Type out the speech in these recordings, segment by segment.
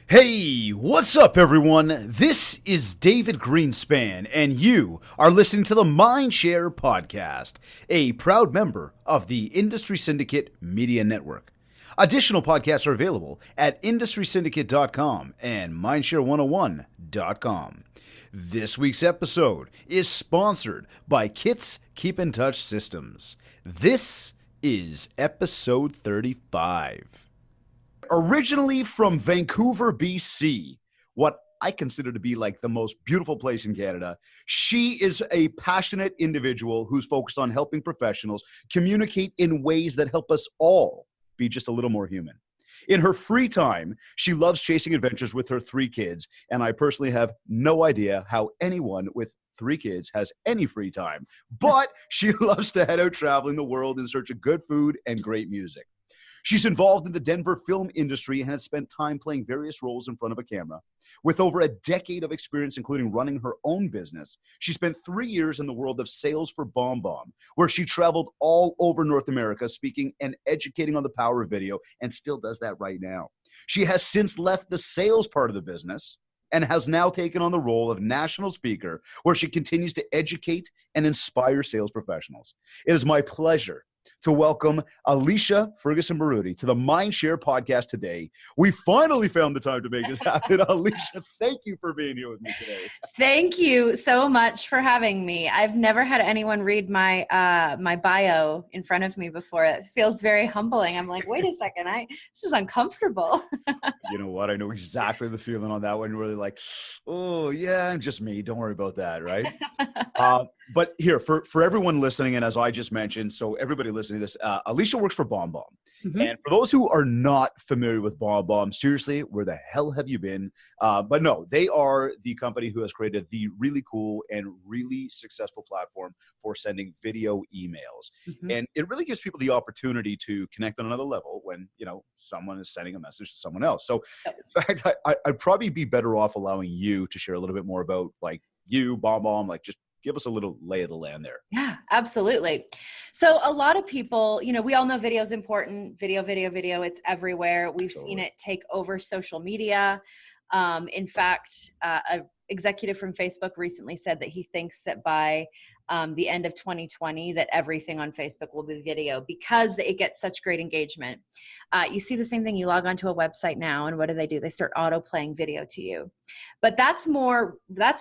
Hey, what's up, everyone? This is David Greenspan, and you are listening to the Mindshare Podcast, a proud member of the Industry Syndicate Media Network. Additional podcasts are available at industrysyndicate.com and mindshare101.com. This week's episode is sponsored by Kits Keep in Touch Systems. This is episode 35. Originally from Vancouver, BC, what I consider to be like the most beautiful place in Canada, she is a passionate individual who's focused on helping professionals communicate in ways that help us all be just a little more human. In her free time, she loves chasing adventures with her 3 kids, and I personally have no idea how anyone with 3 kids has any free time, but she loves to head out traveling the world in search of good food and great music. She's involved in the Denver film industry and has spent time playing various roles in front of a camera. With over a decade of experience, including running her own business, she spent 3 years in the world of sales for BombBomb, where she traveled all over North America, speaking and educating on the power of video, and still does that right now. She has since left the sales part of the business and has now taken on the role of national speaker, where she continues to educate and inspire sales professionals. It is my pleasure to welcome Alicia Ferguson-Berruti to the Mindshare Podcast today. We finally found the time to make this happen. Alicia, thank you for being here with me today. Thank you so much for having me. I've never had anyone read my my bio in front of me before. It feels very humbling. I'm like, wait a second, this is uncomfortable. You know what? I know exactly the feeling on that one. Really like, oh yeah, I'm just me. Don't worry about that, right? But here, for everyone listening, and as I just mentioned, so everybody listening to this, Alicia works for BombBomb. Mm-hmm. And for those who are not familiar with BombBomb, seriously, where the hell have you been? But no, they are the company who has created the really cool and really successful platform for sending video emails. Mm-hmm. And it really gives people the opportunity to connect on another level when, you know, someone is sending a message to someone else. So in fact, I'd probably be better off allowing you to share a little bit more about like you, BombBomb, like just give us a little lay of the land there. Yeah, absolutely. So a lot of people, you know, we all know video is important. Video. It's everywhere. We've seen it take over social media. In fact, a executive from Facebook recently said that he thinks that by the end of 2020 that everything on Facebook will be video because it gets such great engagement. You see the same thing. You log onto a website now and what do? They start auto playing video to you. But that's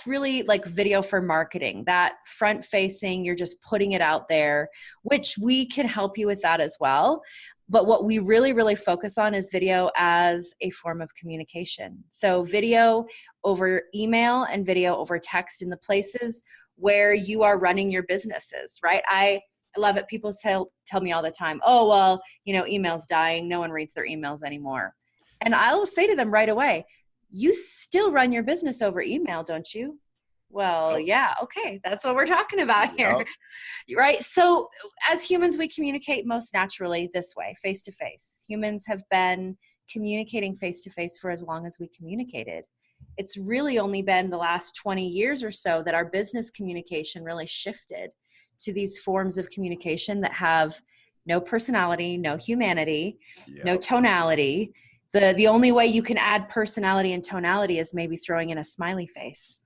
really like video for marketing, that front facing, you're just putting it out there, which we can help you with that as well. But what we really, really focus on is video as a form of communication. So video over email and video over text in the places where you are running your businesses, right? I love it. People tell me all the time, oh, well, you know, email's dying. No one reads their emails anymore. And I'll say to them right away, you still run your business over email, don't you? Well, yeah, okay. That's what we're talking about here, right? So as humans, we communicate most naturally this way, face-to-face. Humans have been communicating face-to-face for as long as we communicated. It's really only been the last 20 years or so that our business communication really shifted to these forms of communication that have no personality, no humanity, no tonality. The only way you can add personality and tonality is maybe throwing in a smiley face.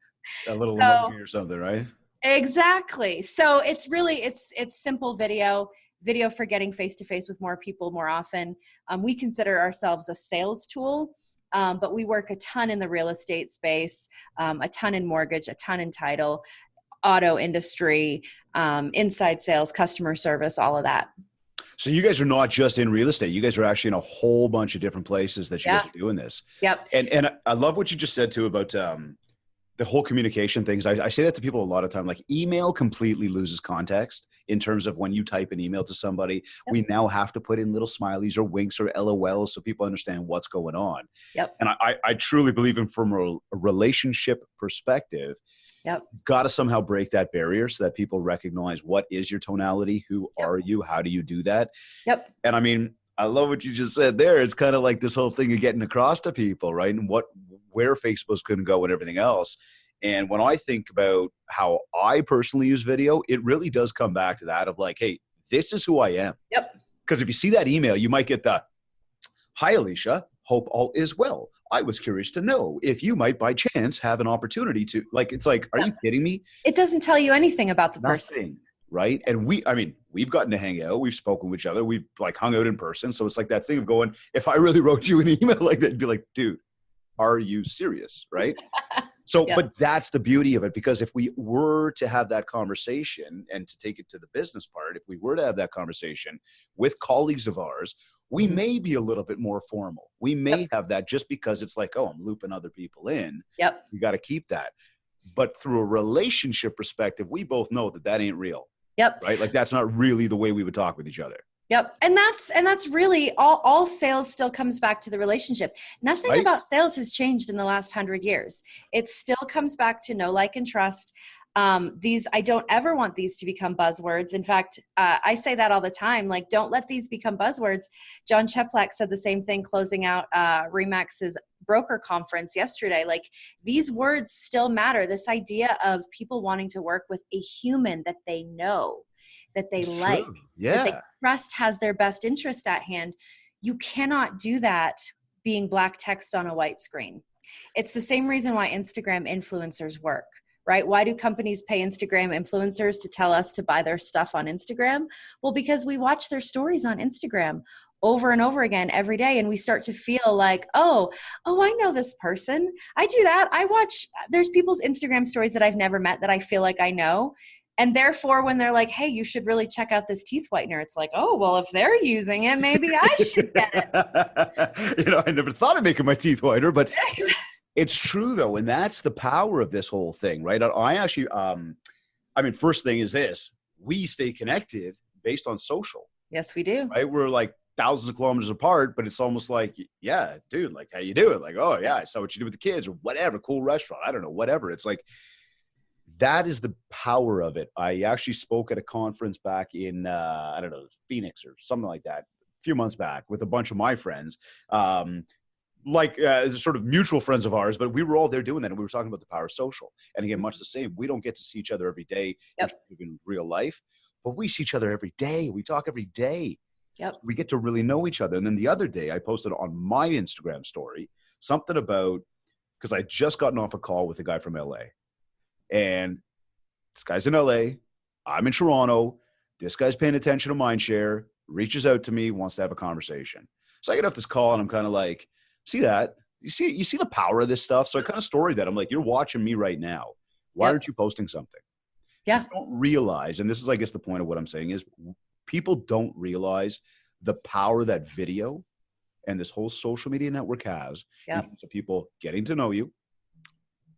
A little emoji or something, right? Exactly. So it's really, it's simple video for getting face-to-face with more people more often. We consider ourselves a sales tool, but we work a ton in the real estate space, a ton in mortgage, a ton in title, auto industry, inside sales, customer service, all of that. So you guys are not just in real estate. You guys are actually in a whole bunch of different places that you guys are doing this. Yep. And I love what you just said too about the whole communication things. I say that to people a lot of time, like email completely loses context in terms of when you type an email to somebody, we now have to put in little smileys or winks or LOLs so people understand what's going on. Yep. And I truly believe in from a relationship perspective, you've got to somehow break that barrier so that people recognize what is your tonality, who are you, how do you do that? Yep. And I mean, I love what you just said there. It's kind of like this whole thing of getting across to people, right? And where Facebook's going to go and everything else. And when I think about how I personally use video, it really does come back to that of like, hey, this is who I am. Yep. Because if you see that email, you might get the, hi, Alicia, hope all is well. I was curious to know if you might by chance have an opportunity to, like, it's like, are you kidding me? It doesn't tell you anything about the person. Nothing, right? And we've gotten to hang out. We've spoken with each other. We've like hung out in person. So it's like that thing of going, if I really wrote you an email like that, you'd be like, dude, are you serious? Right? So, but that's the beauty of it, because if we were to have that conversation, and to take it to the business part, if we were to have that conversation with colleagues of ours, we may be a little bit more formal. We may have that, just because it's like, oh, I'm looping other people in. Yep. You got to keep that. But through a relationship perspective, we both know that that ain't real. Yep. Right? Like, that's not really the way we would talk with each other. Yep. And that's really all sales still comes back to the relationship. Nothing about sales has changed in the last 100 years. It still comes back to know, like, and trust. I don't ever want these to become buzzwords. In fact, I say that all the time, like, don't let these become buzzwords. John Cheplak said the same thing closing out Remax's broker conference yesterday. Like, these words still matter. This idea of people wanting to work with a human that they know, that they like, that they trust has their best interest at hand. You cannot do that being black text on a white screen. It's the same reason why Instagram influencers work, right? Why do companies pay Instagram influencers to tell us to buy their stuff on Instagram? Well, because we watch their stories on Instagram over and over again every day, and we start to feel like, oh, I know this person. I do that. There's people's Instagram stories that I've never met that I feel like I know. And therefore, when they're like, hey, you should really check out this teeth whitener, it's like, oh, well, if they're using it, maybe I should get it. I never thought of making my teeth whiter, but it's true, though. And that's the power of this whole thing, right? I actually, first thing is this: we stay connected based on social. Yes, we do. Right? We're like thousands of kilometers apart, but it's almost like, yeah, dude, like, how you doing? Like, oh, yeah, I saw what you did with the kids, or whatever, cool restaurant. I don't know, whatever. It's like, that is the power of it. I actually spoke at a conference back in, Phoenix or something like that, a few months back, with a bunch of my friends, sort of mutual friends of ours, but we were all there doing that. And we were talking about the power of social. And again, much the same. We don't get to see each other every day in real life, but we see each other every day. We talk every day. Yep. We get to really know each other. And then the other day I posted on my Instagram story something about, because I just gotten off a call with a guy from LA. And this guy's in LA, I'm in Toronto. This guy's paying attention to Mindshare, reaches out to me, wants to have a conversation. So I get off this call and I'm kind of like, see that? You see the power of this stuff? So I kind of storied that. I'm like, you're watching me right now. Why aren't you posting something? Yeah. You don't realize, and this is, I guess, the point of what I'm saying is, people don't realize the power that video and this whole social media network has in terms of people getting to know you,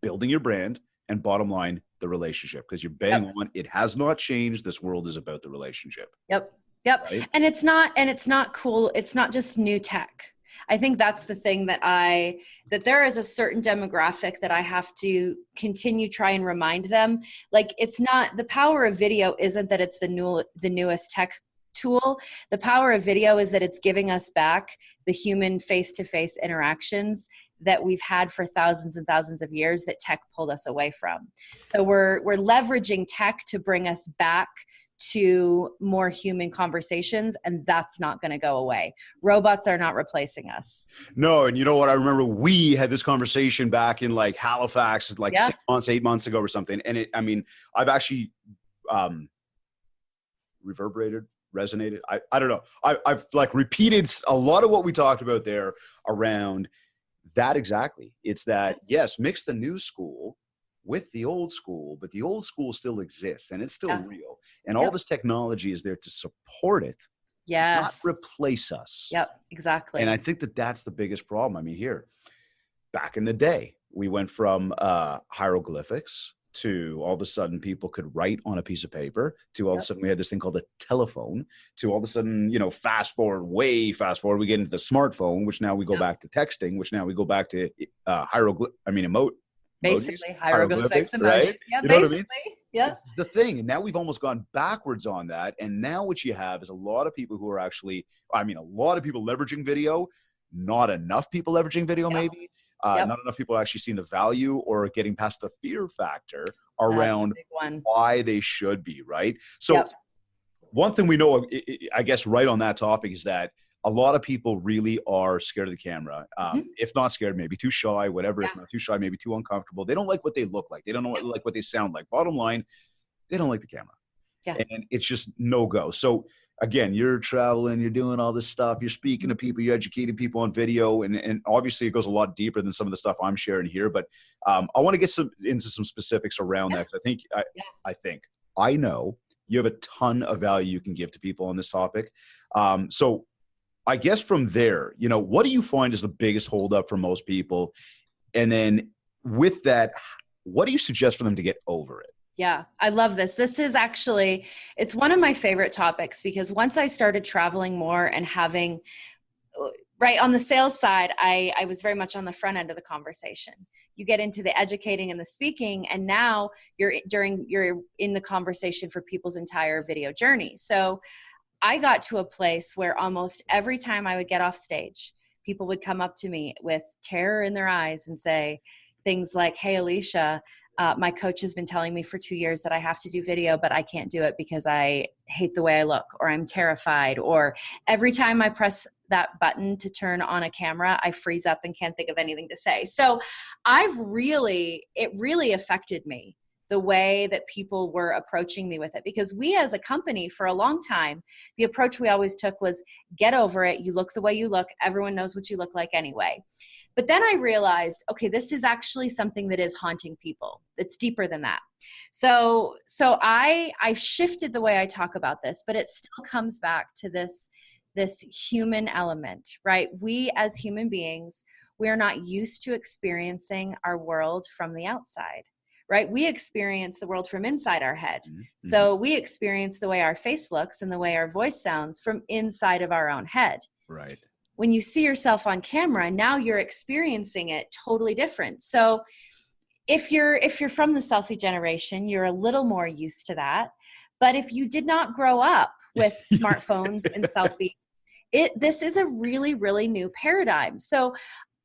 building your brand, and bottom line, the relationship. Because you're bang on, it has not changed. This world is about the relationship. Yep. Right? And it's not cool. It's not just new tech. I think that's the thing that there is a certain demographic that I have to continue try and remind them. Like, it's not, the power of video isn't that it's the newest tech tool. The power of video is that it's giving us back the human face-to-face interactions that we've had for thousands and thousands of years that tech pulled us away from. So we're leveraging tech to bring us back to more human conversations, and that's not going to go away. Robots are not replacing us. No, and you know what? I remember we had this conversation back in like Halifax, like 6 months, 8 months ago or something. And I've actually resonated. I don't know. I've like repeated a lot of what we talked about there around that exactly. It's that, yes, mix the new school with the old school, but the old school still exists and it's still real. And all this technology is there to support it, not replace us. Yep, exactly. And I think that that's the biggest problem. I mean, here, back in the day, we went from hieroglyphics to all of a sudden people could write on a piece of paper, to all of a sudden we had this thing called a telephone, to all of a sudden, fast forward, we get into the smartphone, which now we go back to texting, which now we go back to basically hieroglyphics, emojis. Right? Yeah, you know basically. What I mean? Yeah. The thing, and now we've almost gone backwards on that. And now what you have is a lot of people who are actually, a lot of people leveraging video, not enough people leveraging video maybe. Not enough people are actually seeing the value or getting past the fear factor around why they should be, right? So one thing we know, I guess, right on that topic is that a lot of people really are scared of the camera. If not scared, maybe too shy, whatever. If not too shy, maybe too uncomfortable. They don't like what they look like. They don't know like what they sound like. Bottom line, they don't like the camera. Yeah. And it's just no go. So again, you're traveling, you're doing all this stuff, you're speaking to people, you're educating people on video, and obviously it goes a lot deeper than some of the stuff I'm sharing here. But I want to get into some specifics around that, because I know you have a ton of value you can give to people on this topic. So I guess from there, you know, what do you find is the biggest holdup for most people? And then with that, what do you suggest for them to get over it? Yeah, I love this. This is actually, it's one of my favorite topics, because once I started traveling more and having, right on the sales side, I was very much on the front end of the conversation. You get into the educating and the speaking, and now you're in the conversation for people's entire video journey. So I got to a place where almost every time I would get off stage, people would come up to me with terror in their eyes and say things like, "Hey, Alicia, my coach has been telling me for 2 years that I have to do video, but I can't do it because I hate the way I look, or I'm terrified, or every time I press that button to turn on a camera, I freeze up and can't think of anything to say." So it really affected me, the way that people were approaching me with it, because we as a company for a long time, the approach we always took was get over it. You look the way you look. Everyone knows what you look like anyway. But then I realized, okay, this is actually something that is haunting people. It's deeper than that. So I've shifted the way I talk about this, but it still comes back to this human element, right? We as human beings, we are not used to experiencing our world from the outside, right? We experience the world from inside our head. Mm-hmm. So we experience the way our face looks and the way our voice sounds from inside of our own head. Right. When you see yourself on camera, now you're experiencing it totally different. So if you're from the selfie generation, you're a little more used to that. But if you did not grow up with smartphones and selfies, this is a really, really new paradigm. So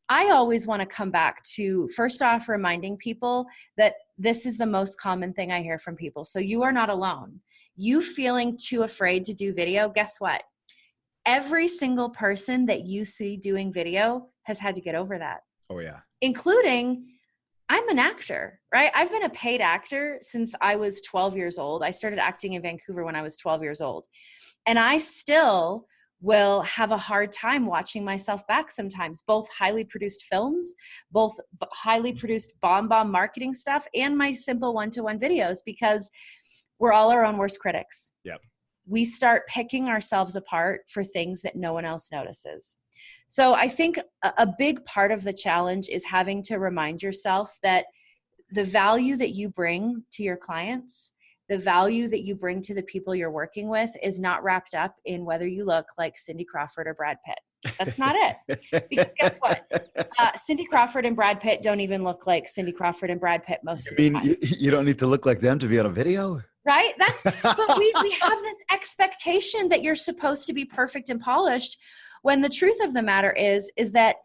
I always want to come back to, first off, reminding people that this is the most common thing I hear from people. So you are not alone. You feeling too afraid to do video, guess what? Every single person that you see doing video has had to get over that. Oh, yeah. Including, I'm an actor, right? I've been a paid actor since I was 12 years old. I started acting in Vancouver when I was 12 years old. And I still will have a hard time watching myself back sometimes, both highly produced films, both highly produced BombBomb marketing stuff, and my simple one-to-one videos, because we're all our own worst critics. Yep. We start picking ourselves apart for things that no one else notices. So I think a big part of the challenge is having to remind yourself that the value that you bring to your clients, the value that you bring to the people you're working with, is not wrapped up in whether you look like Cindy Crawford or Brad Pitt. That's not it. Because guess what? Cindy Crawford and Brad Pitt don't even look like Cindy Crawford and Brad Pitt most of the time. You don't need to look like them to be on a video? Right? But we have this expectation that you're supposed to be perfect and polished, when the truth of the matter is that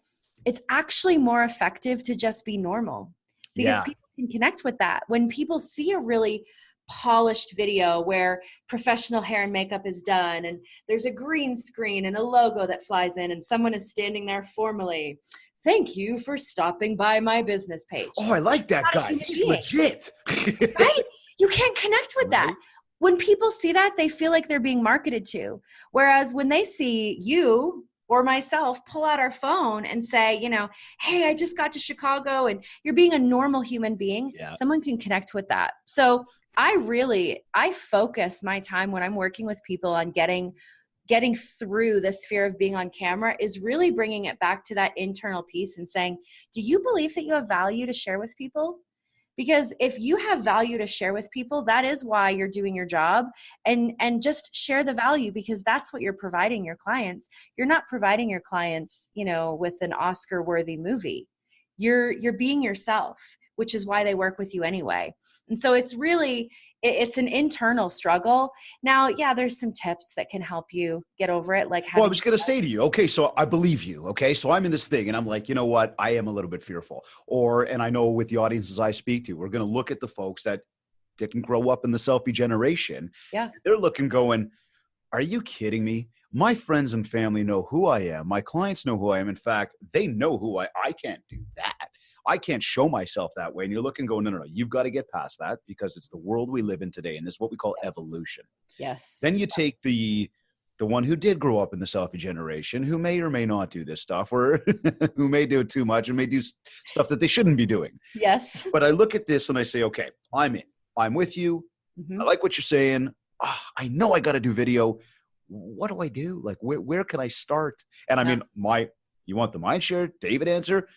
it's actually more effective to just be normal, because people can connect with that. When people see a really polished video where professional hair and makeup is done, and there's a green screen and a logo that flies in, and someone is standing there formally, "Thank you for stopping by my business page." Oh, I like that guy. He's legit. Right? You can't connect with that. When people see that, they feel like they're being marketed to. Whereas when they see you or myself pull out our phone and say, you know, "Hey, I just got to Chicago," and you're being a normal human being, someone can connect with that. So I focus my time when I'm working with people on getting through this fear of being on camera, is really bringing it back to that internal piece and saying, do you believe that you have value to share with people? Because if you have value to share with people, that is why you're doing your job, and just share the value, because that's what you're providing your clients. You're not providing your clients, you know, with an Oscar-worthy movie. You're being yourself, which is why they work with you anyway. And so it's really, it's an internal struggle. Now, there's some tips that can help you get over it. Like, I was going to say to you, okay, so I believe you. Okay. So I'm in this thing and I'm like, you know what? I am a little bit fearful. And I know with the audiences I speak to, we're going to look at the folks that didn't grow up in the selfie generation. Yeah. They're looking going, are you kidding me? My friends and family know who I am. My clients know who I am. In fact, they know who I can't do that. I can't show myself that way. And you're looking, going, no, you've got to get past that because it's the world we live in today. And this is what we call evolution. Yes. Then you take the one who did grow up in the selfie generation, who may or may not do this stuff, or who may do it too much and may do stuff that they shouldn't be doing. Yes. But I look at this and I say, okay, I'm in. I'm with you. Mm-hmm. I like what you're saying. Oh, I know I got to do video. What do I do? Like, where can I start? And I mean, you want the mind share, David answer?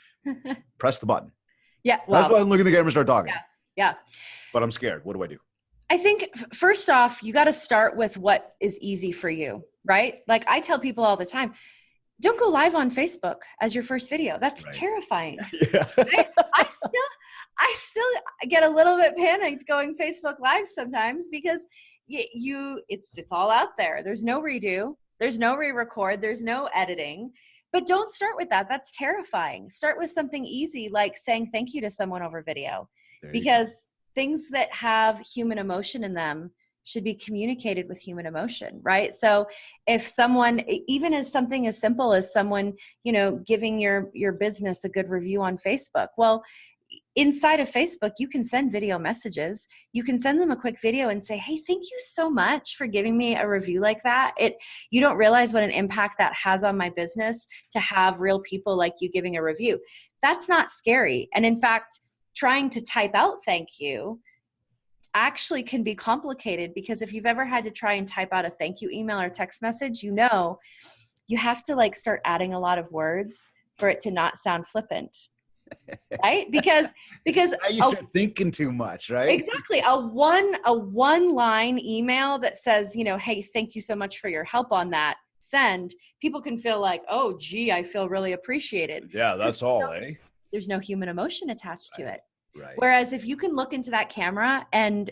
Press the button. Yeah. Well, that's why I'm looking at the camera and start talking. Yeah. But I'm scared. What do I do? I think first off, you got to start with what is easy for you, right? Like I tell people all the time, don't go live on Facebook as your first video. That's terrifying. Yeah. Right? I still get a little bit panicked going Facebook Live sometimes because it's all out there. There's no redo. There's no re-record. There's no editing. But don't start with that. That's terrifying. Start with something easy like saying thank you to someone over video, because things that have human emotion in them should be communicated with human emotion, right? So if someone, even as something as simple as someone, giving your business a good review on Facebook, well, inside of Facebook, you can send video messages. You can send them a quick video and say, hey, thank you so much for giving me a review like that. You don't realize what an impact that has on my business to have real people like you giving a review. That's not scary. And in fact, trying to type out thank you actually can be complicated, because if you've ever had to try and type out a thank you email or text message, you have to start adding a lot of words for it to not sound flippant. Right? Because you start thinking too much, right? Exactly. A one line email that says, hey, thank you so much for your help on that, send, people can feel like, oh, gee, I feel really appreciated. Yeah, that's all, eh? There's no human emotion attached to it. Right. Whereas if you can look into that camera and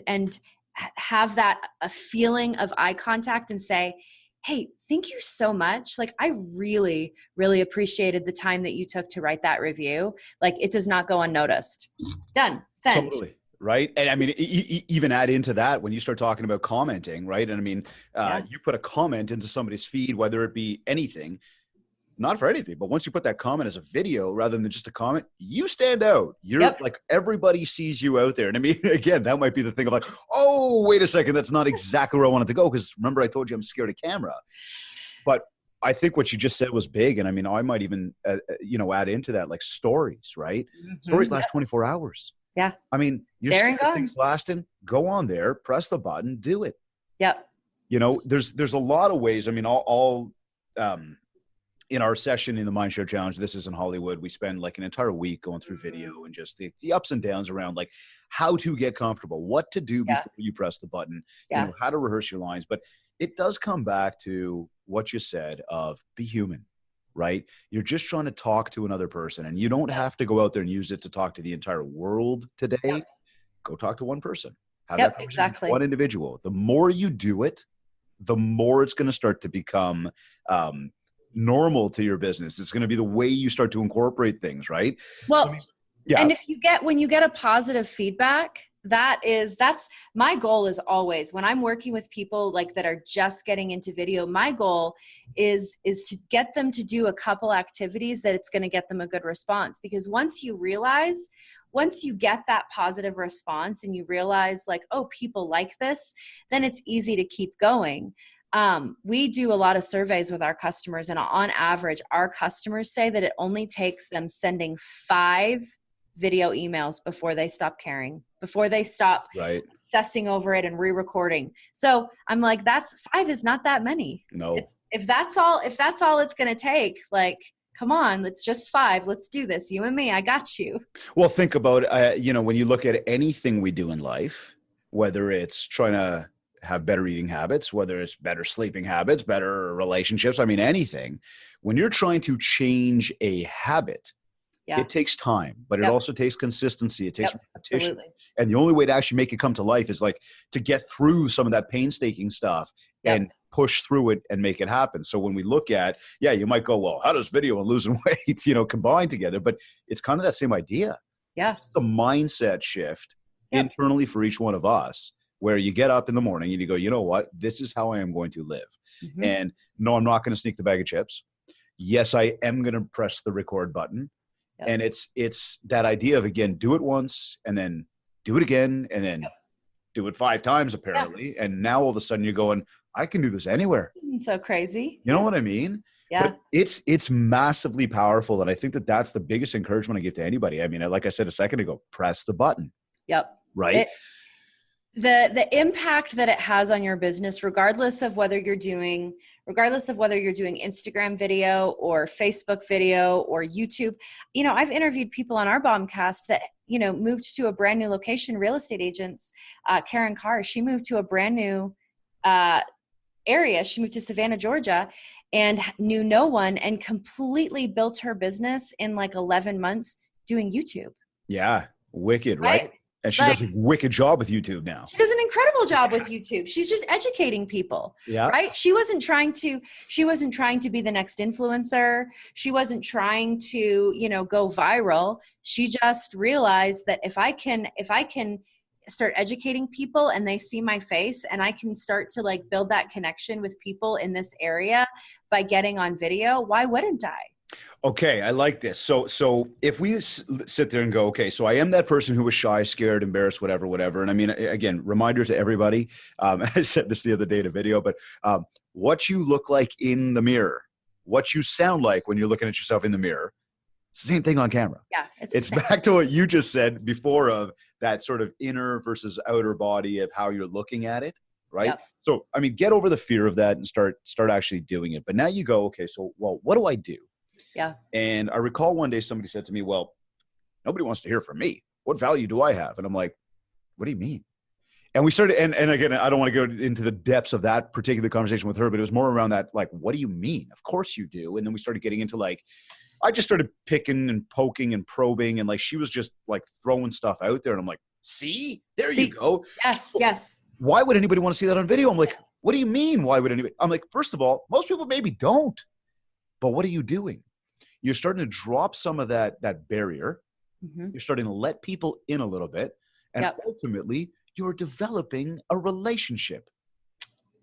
have a feeling of eye contact and say, hey, thank you so much. Like, I really, really appreciated the time that you took to write that review. Like, it does not go unnoticed. Done. Send. Totally. Right. And I mean, even add into that when you start talking about commenting, right? And I mean, you put a comment into somebody's feed, whether it be anything, not for anything, but once you put that comment as a video rather than just a comment, you stand out. You're like, everybody sees you out there. And I mean, again, that might be the thing of like, oh, wait a second, that's not exactly where I wanted to go. Because remember, I told you I'm scared of camera. But I think what you just said was big. And I mean, I might even, add into that, like stories, right? Mm-hmm. Stories last 24 hours. Yeah. I mean, you're scared of things lasting, go on there, press the button, do it. Yep. There's a lot of ways. I mean, in our session in the Mindshare Challenge, this is in Hollywood, we spend like an entire week going through video and just the ups and downs around like how to get comfortable, what to do before you press the button, how to rehearse your lines. But it does come back to what you said of be human, right? You're just trying to talk to another person, and you don't have to go out there and use it to talk to the entire world today. Yep. Go talk to one person. Have that conversation with one individual. The more you do it, the more it's going to start to become normal to your business. It's going to be the way you start to incorporate things, right? Well, and when you get a positive feedback, that's my goal is always when I'm working with people like that are just getting into video, my goal is to get them to do a couple activities that it's going to get them a good response. Because once you get that positive response and you realize like, oh, people like this, then it's easy to keep going. We do a lot of surveys with our customers, and on average, our customers say that it only takes them sending 5 video emails before they stop caring, before they stop obsessing over it and re-recording. So I'm like, 5 is not that many. No. If that's all it's going to take, like, come on, let's just 5. Let's do this. You and me, I got you. Well, think about, when you look at anything we do in life, whether it's trying to have better eating habits, whether it's better sleeping habits, better relationships, I mean, anything, when you're trying to change a habit, it takes time, but it also takes consistency. It takes repetition. Absolutely. And the only way to actually make it come to life is like to get through some of that painstaking stuff and push through it and make it happen. So when we look at, you might go, well, how does video and losing weight, combine together? But it's kind of that same idea. Yeah. It's a mindset shift internally for each one of us where you get up in the morning and you go, you know what, this is how I am going to live. Mhm. And no, I'm not going to sneak the bag of chips. Yes, I am going to press the record button. Yep. And it's that idea of, again, do it once and then do it again and then do it 5 times apparently. Yeah. And now all of a sudden you're going, I can do this anywhere. Isn't so crazy? You know what I mean? Yeah. But it's massively powerful. And I think that that's the biggest encouragement I give to anybody. I mean, like I said a second ago, press the button. Yep. Right. The impact that it has on your business, regardless of whether you're doing Instagram video or Facebook video or YouTube. You know, I've interviewed people on our Bombcast that, you know, moved to a brand new location, real estate agents. Karen Carr, she moved to a brand new area. She moved to Savannah, Georgia, and knew no one, and completely built her business in like 11 months doing YouTube. Yeah. Wicked, right? And she does a wicked job with YouTube now. She does an incredible job with YouTube. She's just educating people. Yeah. Right. She wasn't trying to be the next influencer. She wasn't trying to, you know, go viral. She just realized that if I can start educating people and they see my face and I can start to like build that connection with people in this area by getting on video, why wouldn't I? Okay, I like this. So if we sit there and go, okay, so I am that person who was shy, scared, embarrassed, whatever. And I mean, again, reminder to everybody, I said this the other day in a video, but what you look like in the mirror, what you sound like when you're looking at yourself in the mirror, it's the same thing on camera. Yeah. It's back to what you just said before of that sort of inner versus outer body of how you're looking at it. Right. Yep. So, I mean, get over the fear of that and start actually doing it. But now you go, okay, so, well, what do I do? Yeah. And I recall one day somebody said to me, well, nobody wants to hear from me. What value do I have? And I'm like, what do you mean? And we started, and again, I don't want to go into the depths of that particular conversation with her, but it was more around that, like, what do you mean? Of course you do. And then we started getting into like, I just started picking and poking and probing, and like, she was just like throwing stuff out there. And I'm like, see, you go. Yes. Why would anybody want to see that on video? I'm like, what do you mean? Why would anybody? I'm like, first of all, most people maybe don't, but what are you doing? You're starting to drop some of that barrier. Mm-hmm. You're starting to let people in a little bit. And ultimately, you're developing a relationship.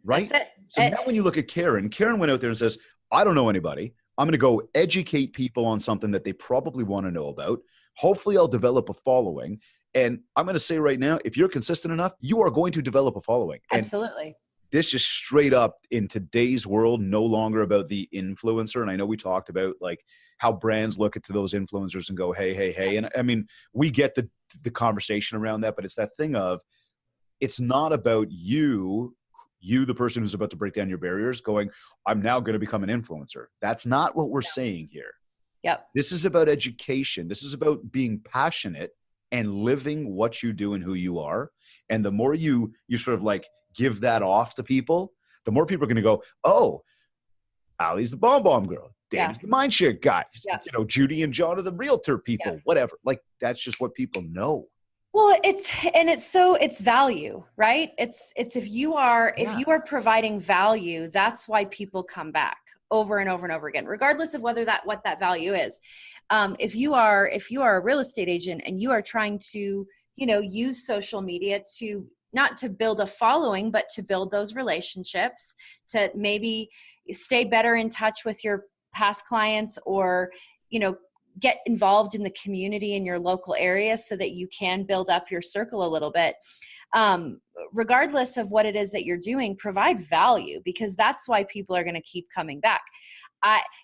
Right? That's it. So now when you look at Karen went out there and says, I don't know anybody. I'm going to go educate people on something that they probably want to know about. Hopefully, I'll develop a following. And I'm going to say right now, if you're consistent enough, you are going to develop a following. Absolutely. And this is straight up in today's world, no longer about the influencer. And I know we talked about like how brands look at those influencers and go, hey. And I mean, we get the conversation around that, but it's that thing of, it's not about you, the person who's about to break down your barriers, going, I'm now going to become an influencer. That's not what we're saying here. Yep. This is about education. This is about being passionate and living what you do and who you are. And the more you sort of like give that off to people, the more people are going to go, oh, Allie's the BombBomb girl. Dave's the Mindshare guy. Yeah. You know, Judy and John are the realtor people, whatever. Like, that's just what people know. Well, it's value, right? It's if you are providing value, that's why people come back over and over and over again, regardless of what that value is. If you are a real estate agent and you are trying to, you know, use social media to not to build a following, but to build those relationships, to maybe stay better in touch with your past clients, or, you know, get involved in the community in your local area so that you can build up your circle a little bit. Regardless of what it is that you're doing, provide value, because that's why people are going to keep coming back.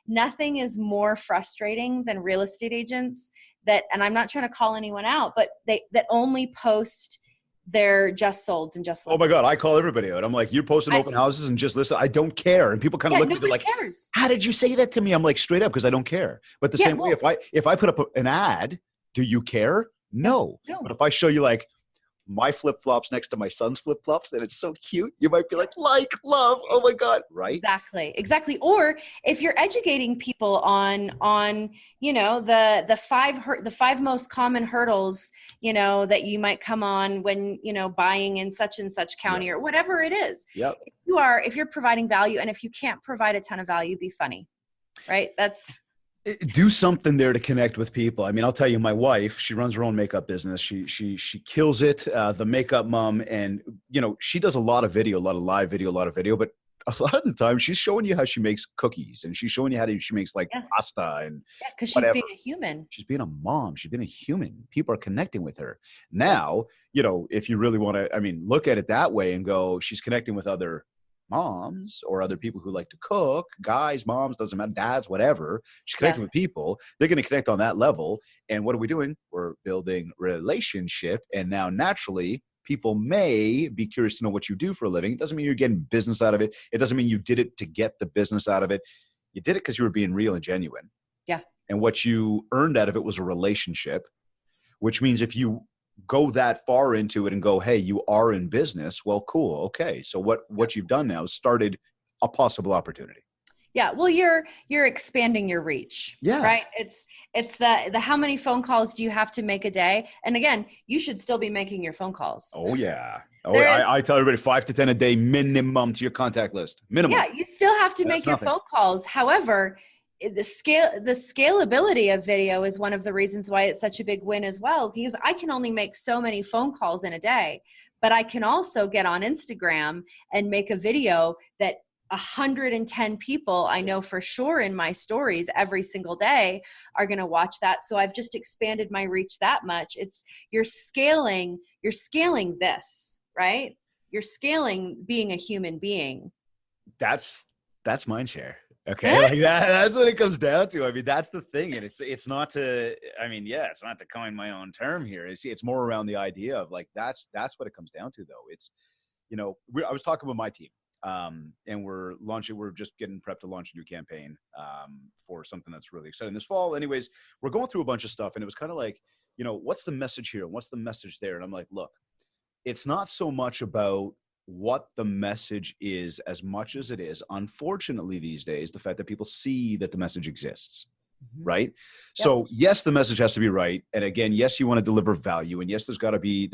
Nothing is more frustrating than real estate agents that, and I'm not trying to call anyone out, but that only post their just solds and just listings. Oh my God, I call everybody out. I'm like, you're posting open houses and just listen. I don't care. And people kind of look at me, they're like, cares. How did you say that to me? I'm like, straight up, because I don't care. But the same way, if I put up an ad, do you care? No. But if I show you like my flip-flops next to my son's flip-flops, and it's so cute, you might be like, love, oh my God, right? Exactly. Or if you're educating people on, you know, the five most common hurdles, you know, that you might come on when, you know, buying in such and such county or whatever it is. Yep. If you're providing value, and if you can't provide a ton of value, be funny, right? Do something there to connect with people. I mean, I'll tell you, my wife, she runs her own makeup business. She kills it. The makeup mom, and she does a lot of video, a lot of live video, a lot of video, but a lot of the time she's showing you how she makes cookies, and she's showing you she makes like pasta and because she's whatever. being a human. She's being a mom. She's being a human. People are connecting with her. Now, if you really want to, I mean, look at it that way and go, she's connecting with other moms or other people who like to cook, guys, moms, doesn't matter, dads, whatever. She's connecting with people. They're going to connect on that level. And what are we doing? We're building relationship. And now naturally, people may be curious to know what you do for a living. It doesn't mean you're getting business out of it. It doesn't mean you did it to get the business out of it. You did it because you were being real and genuine. Yeah. And what you earned out of it was a relationship, which means if you go that far into it and go, hey, you are in business. Well, cool. Okay. So what you've done now is started a possible opportunity. Yeah. Well, you're expanding your reach. Yeah. Right. It's the how many phone calls do you have to make a day? And again, you should still be making your phone calls. Oh yeah. I tell everybody 5 to 10 a day minimum to your contact list. Minimum. Yeah. You still have to make your phone calls. However, the scalability of video is one of the reasons why it's such a big win as well, because I can only make so many phone calls in a day, but I can also get on Instagram and make a video that 110 people I know for sure in my stories every single day are going to watch that. So I've just expanded my reach that much. You're scaling this, right? You're scaling being a human being. That's mind share. Okay. Like that's what it comes down to. I mean, that's the thing. And it's not to, I mean, it's not to coin my own term here. It's more around the idea of like, that's what it comes down to though. It's, I was talking with my team and we're just getting prepped to launch a new campaign for something that's really exciting this fall. Anyways, we're going through a bunch of stuff and it was kind of like, what's the message here? What's the message there? And I'm like, look, it's not so much about what the message is as much as it is, unfortunately these days, the fact that people see that the message exists, right? Yep. So yes, the message has to be right. And again, yes, you want to deliver value. And yes, there's got to be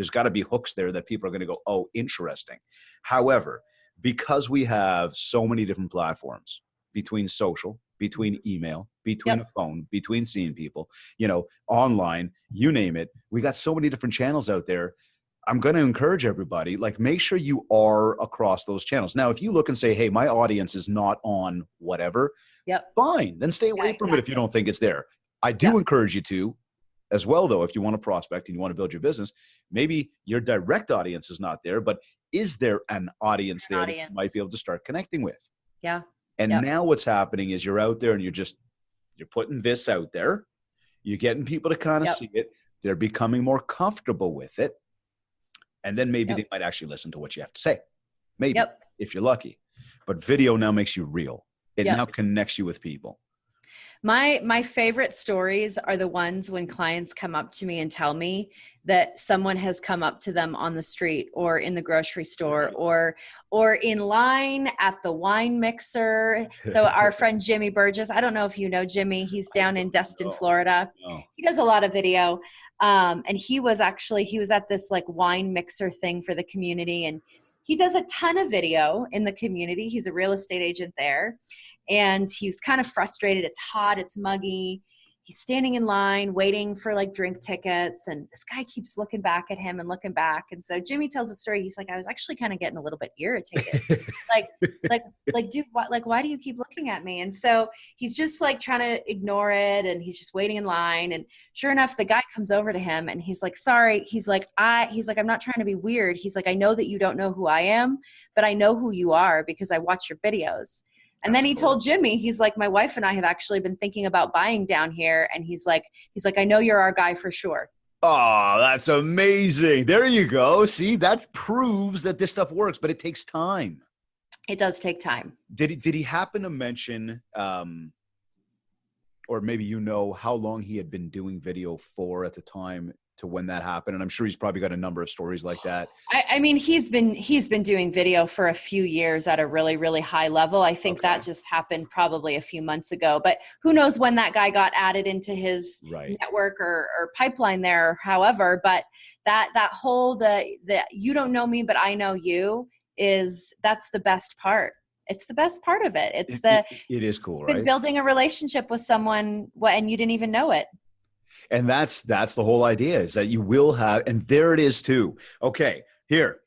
hooks there that people are going to go, oh, interesting. However, because we have so many different platforms between social, between email, between a phone, between seeing people, online, you name it, we got so many different channels out there. I'm going to encourage everybody, like make sure you are across those channels. Now, if you look and say, hey, my audience is not on whatever, fine, then stay away from it if you don't think it's there. I do encourage you to as well, though, if you want to prospect and you want to build your business, maybe your direct audience is not there, but is there an audience there that you might be able to start connecting with? Yeah. And now what's happening is you're out there and you're putting this out there. You're getting people to kind of see it. They're becoming more comfortable with it. And then maybe they might actually listen to what you have to say. Maybe, if you're lucky. But video now makes you real. It now connects you with people. My favorite stories are the ones when clients come up to me and tell me that someone has come up to them on the street or in the grocery store or in line at the wine mixer. So our friend Jimmy Burgess, I don't know if you know Jimmy, he's down in Destin, Florida. He does a lot of video. And he was at this like wine mixer thing for the community. And he does a ton of video in the community. He's a real estate agent there. And he's kind of frustrated. It's hot. It's muggy. He's standing in line waiting for like drink tickets. And this guy keeps looking back at him and looking back. And so Jimmy tells a story. He's like, I was actually kind of getting a little bit irritated. like, dude, why do you keep looking at me? And so he's just like trying to ignore it. And he's just waiting in line. And sure enough, the guy comes over to him and he's like, sorry. He's like, I'm not trying to be weird. He's like, I know that you don't know who I am, but I know who you are because I watch your videos. And then he told Jimmy, he's like, my wife and I have actually been thinking about buying down here. And he's like, I know you're our guy for sure. Oh, that's amazing. There you go. See, that proves that this stuff works, but it takes time. It does take time. Did he happen to mention, or maybe how long he had been doing video for at the time to when that happened? And I'm sure he's probably got a number of stories like that. I mean, he's been doing video for a few years at a really, really high level. I think that just happened probably a few months ago, but who knows when that guy got added into his network or pipeline there, or however, but that whole, the you don't know me, but I know you that's the best part. It's the best part of it. It is cool, right? Been building a relationship with someone and you didn't even know it. And that's the whole idea, is that you will have, and there it is too. Okay, here,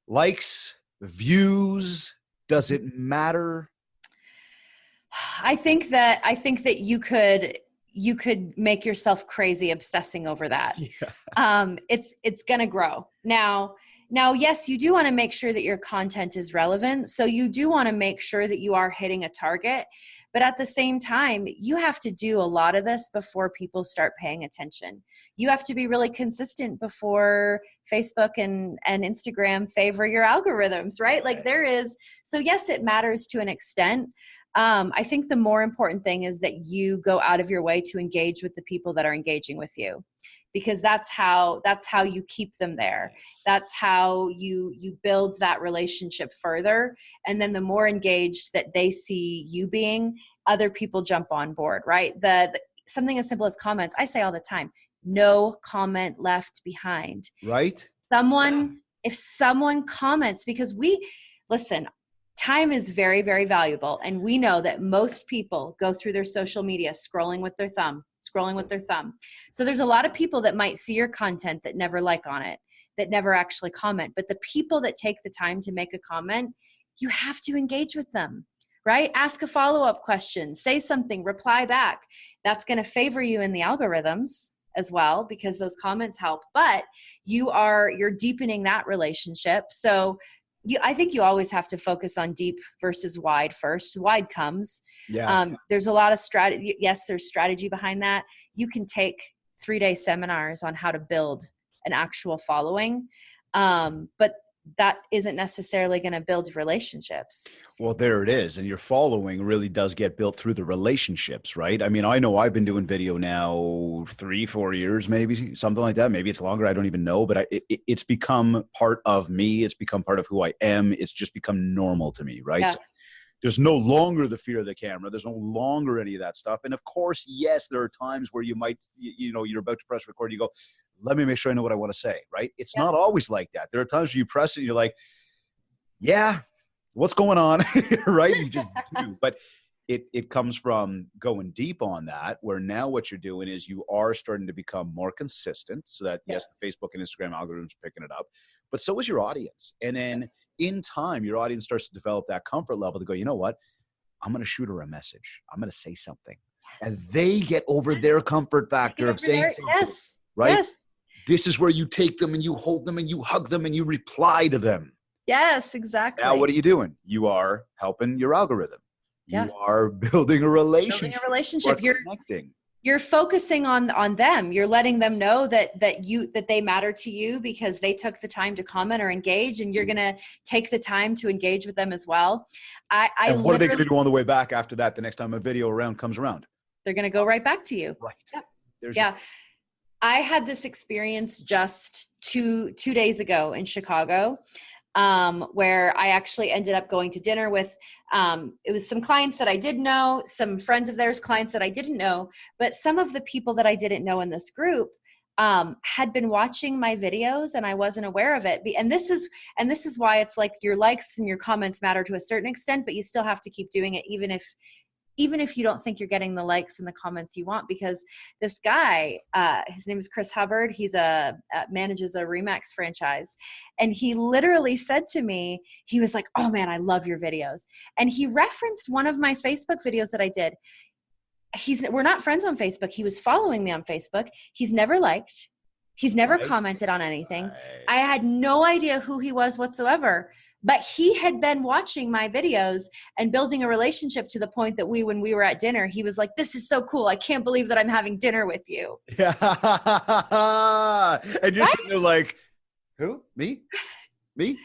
likes, views, does it matter? I think that you could make yourself crazy obsessing over that. Yeah. It's going to grow. Now, yes, you do want to make sure that your content is relevant. So you do want to make sure that you are hitting a target, but at the same time, you have to do a lot of this before people start paying attention. You have to be really consistent before Facebook and Instagram favor your algorithms, right? Like so yes, it matters to an extent. I think the more important thing is that you go out of your way to engage with the people that are engaging with you, because that's how you keep them there. That's how you build that relationship further. And then the more engaged that they see you being, other people jump on board, right? Something as simple as comments. I say all the time, no comment left behind. Right. If someone comments, because listen, time is very, very valuable. And we know that most people go through their social media scrolling with their thumb. So there's a lot of people that might see your content that never like on it, that never actually comment. But the people that take the time to make a comment, you have to engage with them, right? Ask a follow-up question, say something, reply back. That's going to favor you in the algorithms as well, because those comments help. But you're deepening that relationship. So I think you always have to focus on deep versus wide first. Wide comes. Yeah. There's a lot of strategy. Yes, there's strategy behind that. You can take 3-day seminars on how to build an actual following, but that isn't necessarily going to build relationships. Well, there it is. And your following really does get built through the relationships, right? I mean, I know I've been doing video now 3-4 years, maybe something like that. Maybe it's longer. I don't even know, but it's become part of me. It's become part of who I am. It's just become normal to me, right? Yeah. So there's no longer the fear of the camera. There's no longer any of that stuff. And of course, yes, there are times where you might, you're about to press record. You go, let me make sure I know what I want to say, right? It's not always like that. There are times where you press it and you're like, yeah, what's going on, right? You just do. But it comes from going deep on that, where now what you're doing is you are starting to become more consistent, so that, yes, the Facebook and Instagram algorithms are picking it up, but so is your audience. And then in time, your audience starts to develop that comfort level to go, you know what? I'm going to shoot her a message. I'm going to say something. And they get over their comfort factor of saying something. Yes. Right? Yes. This is where you take them and you hold them and you hug them and you reply to them. Yes, exactly. Now, what are you doing? You are helping your algorithm. You are building a relationship. You're connecting. You're focusing on them. You're letting them know that they matter to you because they took the time to comment or engage, and you're going to take the time to engage with them as well. And what are they going to do on the way back after that? The next time a video comes around, they're going to go right back to you. Right. I had this experience just two days ago in Chicago, where I actually ended up going to dinner with, it was some clients that I did know, some friends of theirs, clients that I didn't know, but some of the people that I didn't know in this group had been watching my videos and I wasn't aware of it. And this is why it's like your likes and your comments matter to a certain extent, but you still have to keep doing it, even if you don't think you're getting the likes and the comments you want, because this guy, his name is Chris Hubbard. He's manages a Remax franchise. And he literally said to me, he was like, oh man, I love your videos. And he referenced one of my Facebook videos that I did. We're not friends on Facebook. He was following me on Facebook. He's never liked. He's never commented on anything. I had no idea who he was whatsoever, but he had been watching my videos and building a relationship to the point that when we were at dinner, he was like, this is so cool. I can't believe that I'm having dinner with you. Yeah. And you're sitting there like, who? Me? Yeah.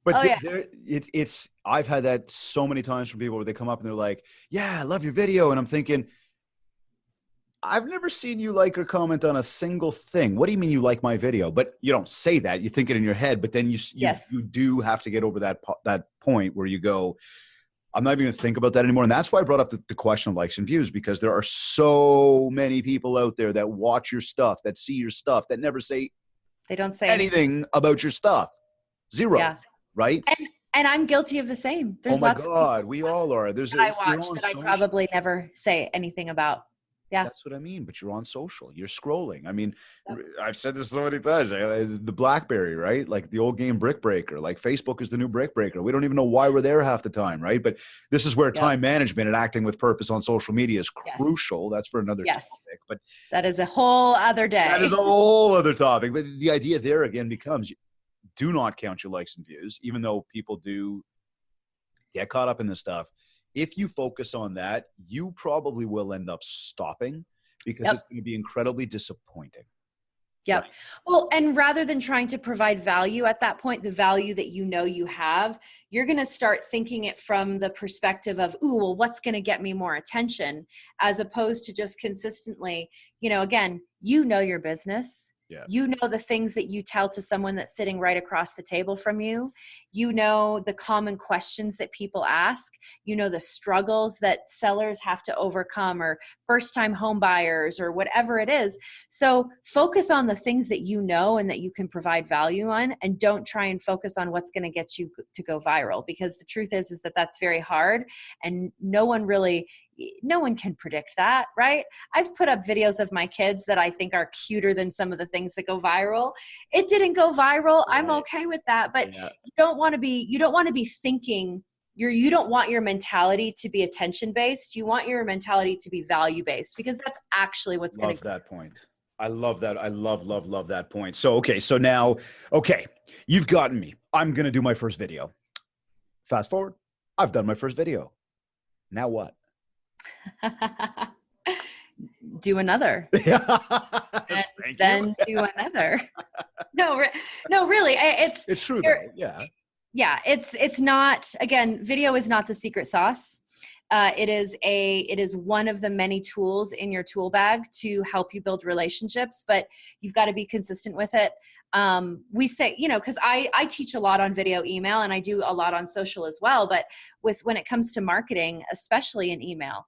But it's I've had that so many times from people where they come up and they're like, yeah, I love your video. And I'm thinking, I've never seen you like or comment on a single thing. What do you mean you like my video? But you don't say that. You think it in your head, but then you do have to get over that point where you go, I'm not even going to think about that anymore. And that's why I brought up the question of likes and views, because there are so many people out there that watch your stuff, that see your stuff, that never say they don't say anything about your stuff. Zero. Yeah. Right? And I'm guilty of the same. There's Oh my lots of God, people we all are. There's that I you're watch on that I social. probably never say anything about. Yeah. That's what I mean. But you're on social. You're scrolling. I mean, Yep. I've said this so many times. The BlackBerry, right? Like the old game Brick Breaker. Like Facebook is the new Brick Breaker. We don't even know why we're there half the time, right? But this is where time management and acting with purpose on social media is crucial. That's for another topic. But that is a whole other day. That is a whole other topic. But the idea there again becomes, do not count your likes and views, even though people do get caught up in this stuff. If you focus on that, you probably will end up stopping because it's going to be incredibly disappointing. Yep. Right. Well, and rather than trying to provide value at that point, the value that you know you have, you're going to start thinking it from the perspective of, ooh, well, what's going to get me more attention, as opposed to just consistently, you know, again, you know your business. Yeah. You know the things that you tell to someone that's sitting right across the table from you. You know the common questions that people ask. You know the struggles that sellers have to overcome, or first-time home buyers, or whatever it is. So focus on the things that you know and that you can provide value on, and don't try and focus on what's going to get you to go viral, because the truth is that that's very hard, and no one can predict that, right? I've put up videos of my kids that I think are cuter than some of the things that go viral. It didn't go viral. Right. I'm okay with that, but you don't want to be thinking, you don't want your mentality to be attention based. You want your mentality to be value based, because that's actually what's going to. Love that point. I love that. I love that point. So, so now, you've gotten me. I'm going to do my first video. Fast forward. I've done my first video. Now what? Do another. And then do another. No, really. It's true though. Yeah. It's not, again, video is not the secret sauce. It is one of the many tools in your tool bag to help you build relationships, but you've got to be consistent with it. We say, cause I teach a lot on video email, and I do a lot on social as well. But when it comes to marketing, especially in email,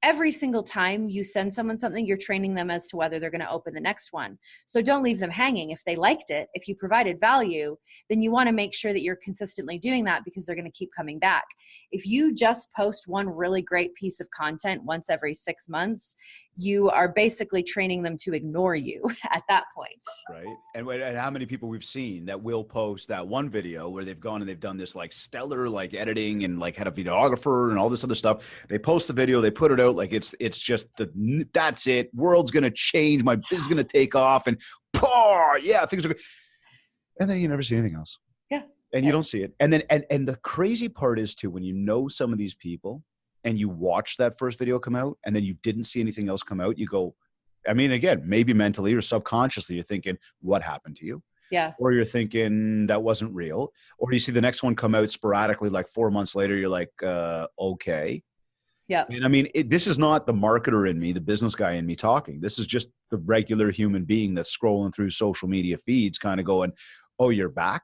every single time you send someone something, you're training them as to whether they're going to open the next one. So don't leave them hanging. If they liked it, if you provided value, then you want to make sure that you're consistently doing that, because they're going to keep coming back. If you just post one really great piece of content once every 6 months, you are basically training them to ignore you at that point. Right. And how many people we've seen that will post that one video where they've gone and they've done this like stellar like editing and like had a videographer and all this other stuff. They post the video, they put it out like it's just that's it. World's going to change. My business is going to take off, and things are good. And then you never see anything else. Yeah. And you don't see it. And then, and the crazy part is too, when you know some of these people and you watch that first video come out and then you didn't see anything else come out, you go, I mean, again, maybe mentally or subconsciously, you're thinking, what happened to you? Yeah. Or you're thinking that wasn't real. Or you see the next one come out sporadically, like 4 months later, you're like, okay. Yeah. And I mean, this is not the marketer in me, the business guy in me talking. This is just the regular human being that's scrolling through social media feeds kind of going, oh, you're back.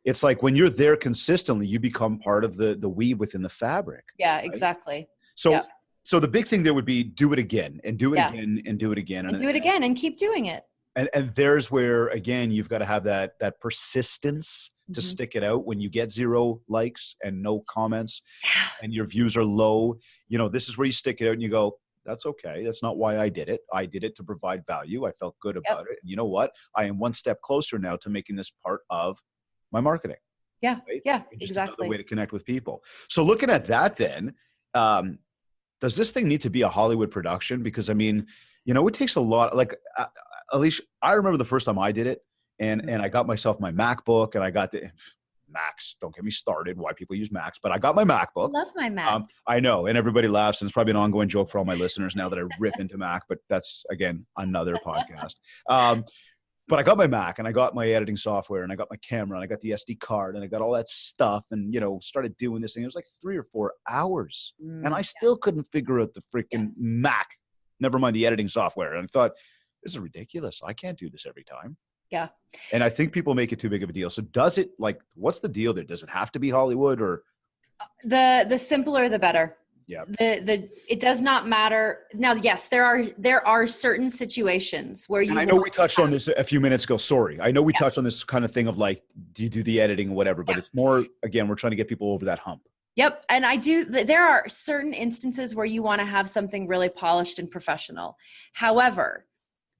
It's like when you're there consistently, you become part of the weave within the fabric. Yeah, right? Exactly. So the big thing there would be do it again and do it again and do it again. And do it again and keep doing it. And there's where, again, you've got to have that persistence to stick it out when you get 0 likes and no comments and your views are low. This is where you stick it out and you go, that's okay. That's not why I did it. I did it to provide value. I felt good about it. And you know what? I am one step closer now to making this part of my marketing. Yeah. Right? Yeah, just exactly. another way to connect with people. So looking at that then, does this thing need to be a Hollywood production? Because I mean, it takes a lot, like Alicia, I remember the first time I did it and I got myself my MacBook and I got the Macs. Don't get me started why people use Macs, but I got my MacBook. I love my Mac. I know. And everybody laughs. And it's probably an ongoing joke for all my listeners now that I rip into Mac, but that's again, another podcast. But I got my Mac and I got my editing software and I got my camera and I got the SD card and I got all that stuff and, started doing this thing. It was like 3 or 4 hours and I still couldn't figure out the freaking Mac, never mind the editing software. And I thought, this is ridiculous. I can't do this every time. Yeah. And I think people make it too big of a deal. So does it, like, what's the deal there? Does it have to be Hollywood or? The simpler, the better. Yeah. It does not matter. Now, yes, there are certain situations where you. And I know we touched on this a few minutes ago. Sorry. I know we touched on this kind of thing of like, do you do the editing or whatever, but it's more, again, we're trying to get people over that hump. Yep. And there are certain instances where you want to have something really polished and professional. However,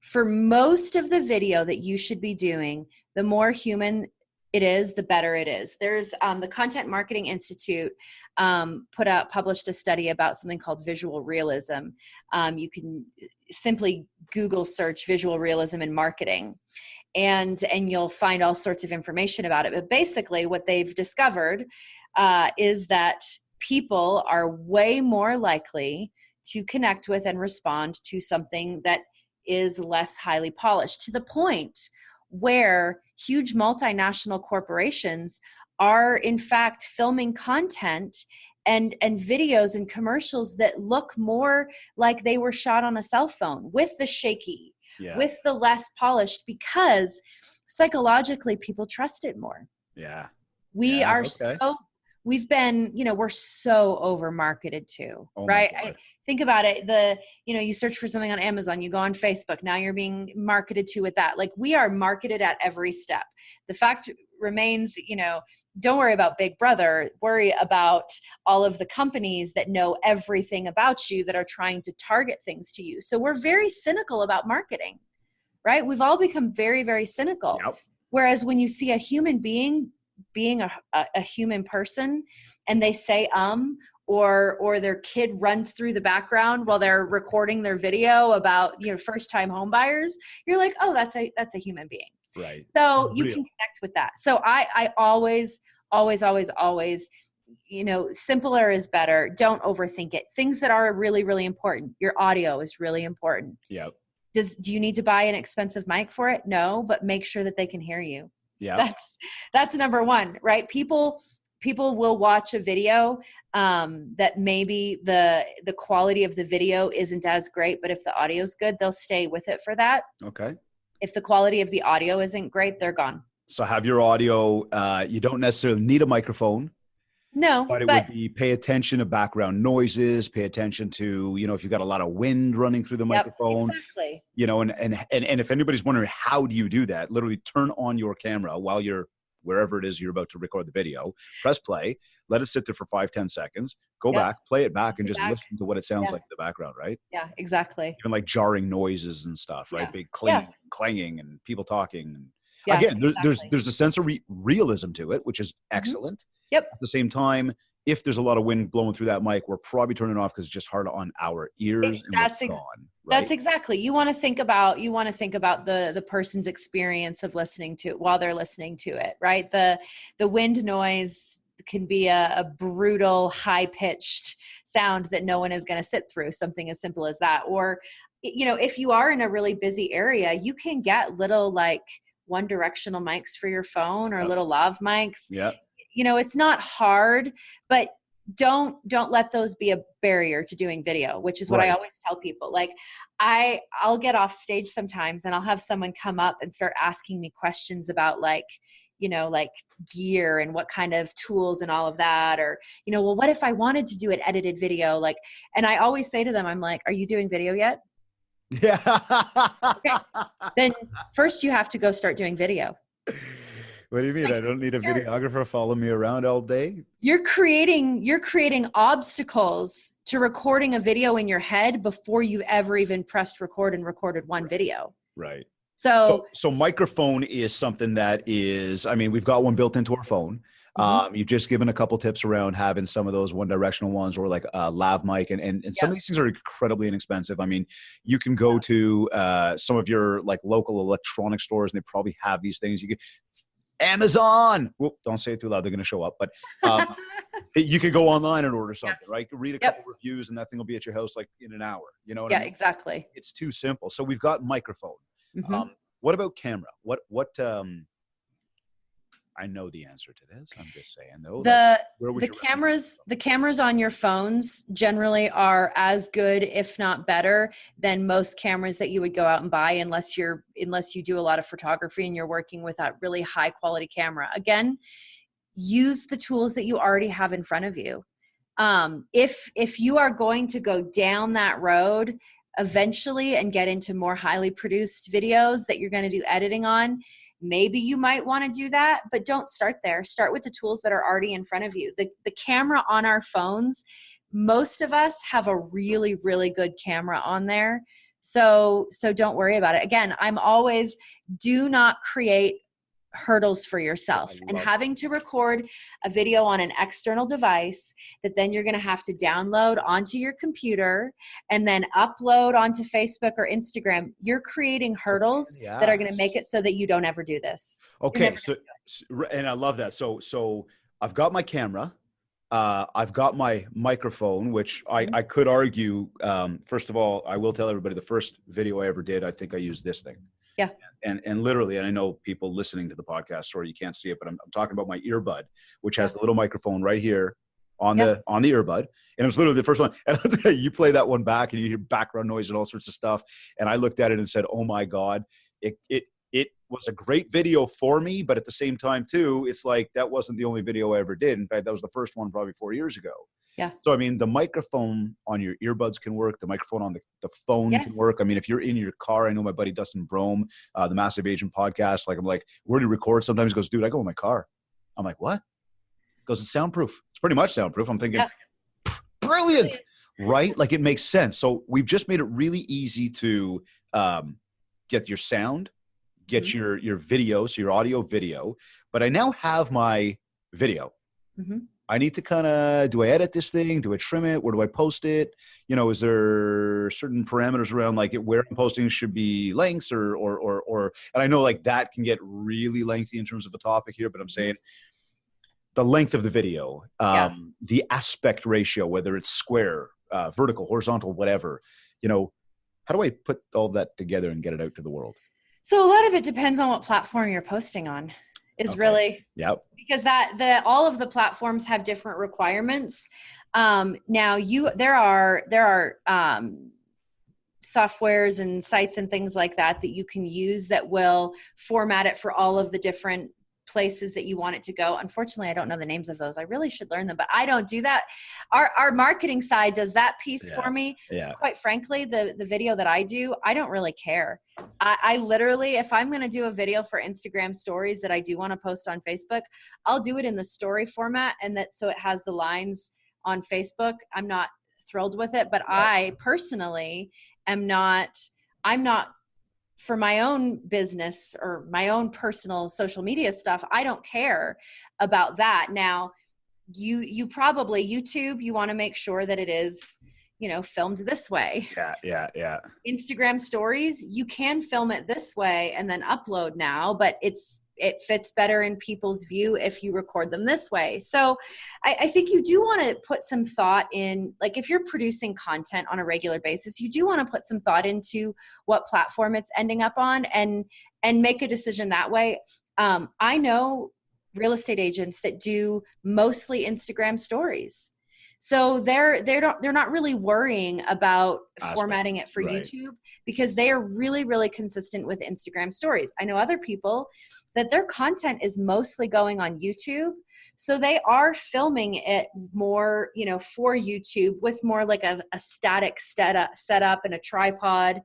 for most of the video that you should be doing, the more human it is, the better it is. There's the Content Marketing Institute published a study about something called visual realism. You can simply Google search visual realism in marketing, and you'll find all sorts of information about it. But basically what they've discovered is that people are way more likely to connect with and respond to something that is less highly polished, to the point where huge multinational corporations are in fact filming content and videos and commercials that look more like they were shot on a cell phone, with the shaky, with the less polished, because psychologically people trust it more. Yeah. We've been, we're so over marketed too, right? Think about it. You search for something on Amazon, you go on Facebook, now you're being marketed to with that. Like, we are marketed at every step. The fact remains, don't worry about Big Brother, worry about all of the companies that know everything about you that are trying to target things to you. So we're very cynical about marketing, right? We've all become very, very cynical. Yep. Whereas when you see a human being a human person, and they say or their kid runs through the background while they're recording their video about first time home buyers, you're like, oh, that's a human being, right? So you can connect with that. So I always simpler is better. Don't overthink it. Things that are really, really important. Your audio is really important. Yep. Do you need to buy an expensive mic for it? No, but make sure that they can hear you. Yeah, that's number one, right? People will watch a video that maybe the quality of the video isn't as great, but if the audio is good, they'll stay with it for that. Okay. If the quality of the audio isn't great, they're gone. So have your audio. You don't necessarily need a microphone. No, but it would be pay attention to background noises, pay attention to, if you've got a lot of wind running through the microphone, exactly. And if anybody's wondering, how do you do that? Literally turn on your camera while you're wherever it is you're about to record the video, press play, let it sit there for 5-10 seconds, go back, play it back, and just listen to what it sounds like in the background, right? Yeah, exactly. Even like jarring noises and stuff, right? Big clanging and people talking. And Yeah, again, there's a sense of realism to it, which is excellent. Mm-hmm. Yep. At the same time, if there's a lot of wind blowing through that mic, we're probably turning it off because it's just hard on our ears. That's exactly. You want to think about the person's experience of listening to it while they're listening to it, right? The wind noise can be a brutal, high-pitched sound that no one is going to sit through. Something as simple as that. Or, if you are in a really busy area, you can get little like one directional mics for your phone or little lav mics. Yeah. It's not hard, but don't let those be a barrier to doing video, which is what I always tell people. Like I'll get off stage sometimes and I'll have someone come up and start asking me questions about like gear and what kind of tools and all of that. Or, well, what if I wanted to do an edited video? And I always say to them, I'm like, are you doing video yet? Yeah. Okay. Then first you have to go start doing video. What do you mean? I don't need a videographer follow me around all day? You're creating obstacles to recording a video in your head before you've ever even pressed record and recorded one video. Right. So microphone is something that is, we've got one built into our phone. Mm-hmm. You've just given a couple tips around having some of those one directional ones or like a lav mic and some of these things are incredibly inexpensive. You can go to some of your like local electronic stores and they probably have these things. You can Amazon. Whoop, don't say it too loud. They're going to show up. But you could go online and order something, right? Read a couple reviews and that thing will be at your house like in an hour. You know what I mean? Exactly. It's too simple. So we've got microphone. Mm-hmm. What about camera? What I know the answer to this. I'm just saying though. The cameras on your phones generally are as good, if not better, than most cameras that you would go out and buy unless you do a lot of photography and you're working with that really high quality camera. Again, use the tools that you already have in front of you. If you are going to go down that road eventually and get into more highly produced videos that you're going to do editing on, maybe you might want to do that, but don't start there. Start with the tools that are already in front of you. The camera on our phones, most of us have a really, really good camera on there. So don't worry about it. Again, I'm always, do not create hurdles for yourself, and having to record a video on an external device that then you're going to have to download onto your computer and then upload onto Facebook or Instagram. You're creating hurdles that are going to make it so that you don't ever do this. Okay. So, and I love that. So I've got my camera. I've got my microphone, which I could argue, first of all, I will tell everybody the first video I ever did, I think I used this thing. Yeah. And literally, and I know people listening to the podcast, sorry, you can't see it, but I'm talking about my earbud, which has the little microphone right here on the earbud. And it was literally the first one. And I'll tell you play that one back and you hear background noise and all sorts of stuff. And I looked at it and said, oh my God, it was a great video for me. But at the same time too, it's like, that wasn't the only video I ever did. In fact, that was the first one probably 4 years ago. Yeah. So, I mean, the microphone on your earbuds can work. The microphone on the phone can work. I mean, if you're in your car, I know my buddy Dustin Brome, the Massive Agent podcast, like, I'm like, where do you record? Sometimes he goes, dude, I go in my car. I'm like, what? He goes, it's soundproof. It's pretty much soundproof. I'm thinking, brilliant, right? Like, it makes sense. So we've just made it really easy to get your sound, get your video, so your audio video. But I now have my video. Mm-hmm. I need to kind of, do I edit this thing? Do I trim it? Where do I post it? You know, is there certain parameters around like where I'm posting should be lengths or, and I know like that can get really lengthy in terms of a topic here, but I'm saying the length of the video, the aspect ratio, whether it's square, vertical, horizontal, whatever, you know, how do I put all that together and get it out to the world? So a lot of it depends on what platform you're posting on. Really, because all of the platforms have different requirements. Now there are softwares and sites and things like that you can use that will format it for all of the different places that you want it to go. Unfortunately, I don't know the names of those. I really should learn them, but I don't do that. Our marketing side does that piece for me. Yeah. Quite frankly, the video that I do, I don't really care. I literally, if I'm going to do a video for Instagram stories that I do want to post on Facebook, I'll do it in the story format, and so it has the lines on Facebook. I'm not thrilled with it, but I personally I'm not for my own business or my own personal social media stuff. I don't care about that. Now, you probably YouTube, you want to make sure that it is, you know, filmed this way. Yeah. Instagram stories, you can film it this way and then upload now, but it fits better in people's view if you record them this way. So I think you do want to put some thought in, like if you're producing content on a regular basis, you do want to put some thought into what platform it's ending up on and make a decision that way. I know real estate agents that do mostly Instagram stories. So they're not really worrying about formatting it for YouTube because they are really, really consistent with Instagram stories. I know other people that their content is mostly going on YouTube. So they are filming it more, you know, for YouTube with more like a static setup and a tripod.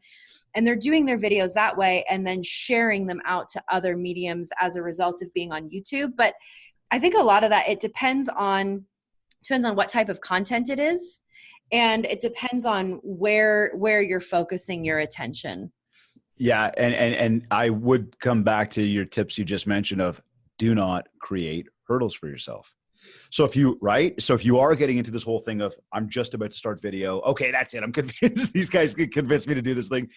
And they're doing their videos that way and then sharing them out to other mediums as a result of being on YouTube. But I think a lot of that, it depends on what type of content it is. And it depends on where you're focusing your attention. Yeah. And I would come back to your tips you just mentioned of do not create hurdles for yourself. So if you are getting into this whole thing of, I'm just about to start video. Okay, that's it. I'm convinced these guys can convince me to do this thing.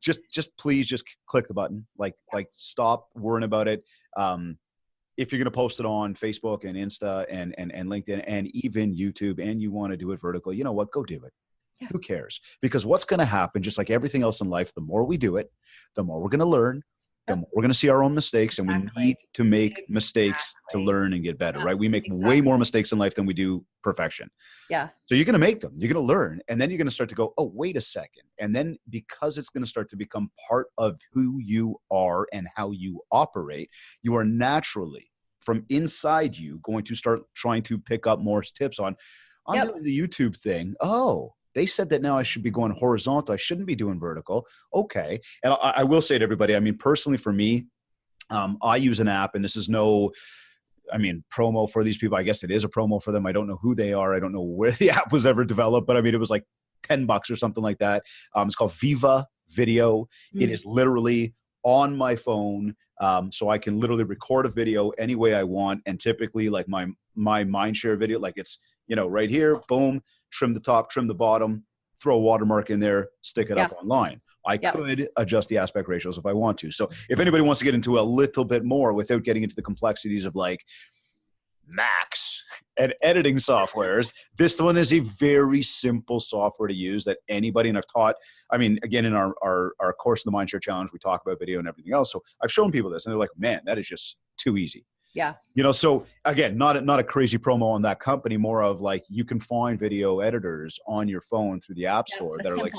Just please just click the button. Like stop worrying about it. If you're going to post it on Facebook and Insta and LinkedIn and even YouTube and you want to do it vertical, you know what? Go do it. Yeah. Who cares? Because what's going to happen, just like everything else in life, the more we do it, the more we're going to learn, the more we're going to see our own mistakes, and we need to make mistakes to learn and get better, right? We make way more mistakes in life than we do perfection. Yeah. So you're going to make them. You're going to learn. And then you're going to start to go, oh, wait a second. And then because it's going to start to become part of who you are and how you operate, you are naturally from inside you going to start trying to pick up more tips on, I'm Yep. doing the YouTube thing. Oh, they said that now I should be going horizontal. I shouldn't be doing vertical. Okay. And I will say to everybody, I mean, personally for me, I use an app, and this is no, I mean, promo for these people. I guess it is a promo for them. I don't know who they are. I don't know where the app was ever developed, but I mean, it was like $10 or something like that. It's called Viva Video. It is literally on my phone. So I can literally record a video any way I want. And typically like my Mindshare video, like it's, you know, right here, boom, trim the top, trim the bottom, throw a watermark in there, stick it up online. I could adjust the aspect ratios if I want to. So if anybody wants to get into a little bit more without getting into the complexities of like Macs and editing softwares, this one is a very simple software to use that anybody, and I've taught, I mean, again, in our course in the Mindshare Challenge, we talk about video and everything else. So I've shown people this and they're like, man, that is just too easy. Yeah. You know, so again, not a crazy promo on that company, more of like, you can find video editors on your phone through the app store that are like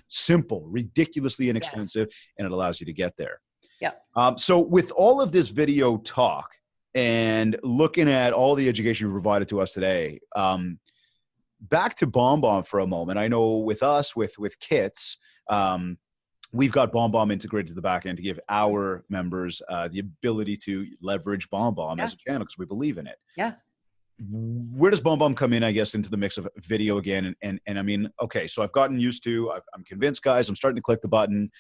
simple, ridiculously inexpensive, and it allows you to get there. Yeah. So with all of this video talk and looking at all the education you provided to us today, back to BombBomb for a moment. I know with us, with Kits, we've got BombBomb integrated to the back end to give our members the ability to leverage BombBomb as a channel because we believe in it. Yeah. Where does BombBomb come in, I guess, into the mix of video again? And I mean, okay, so I've gotten used to, I'm convinced, guys, I'm starting to click the button.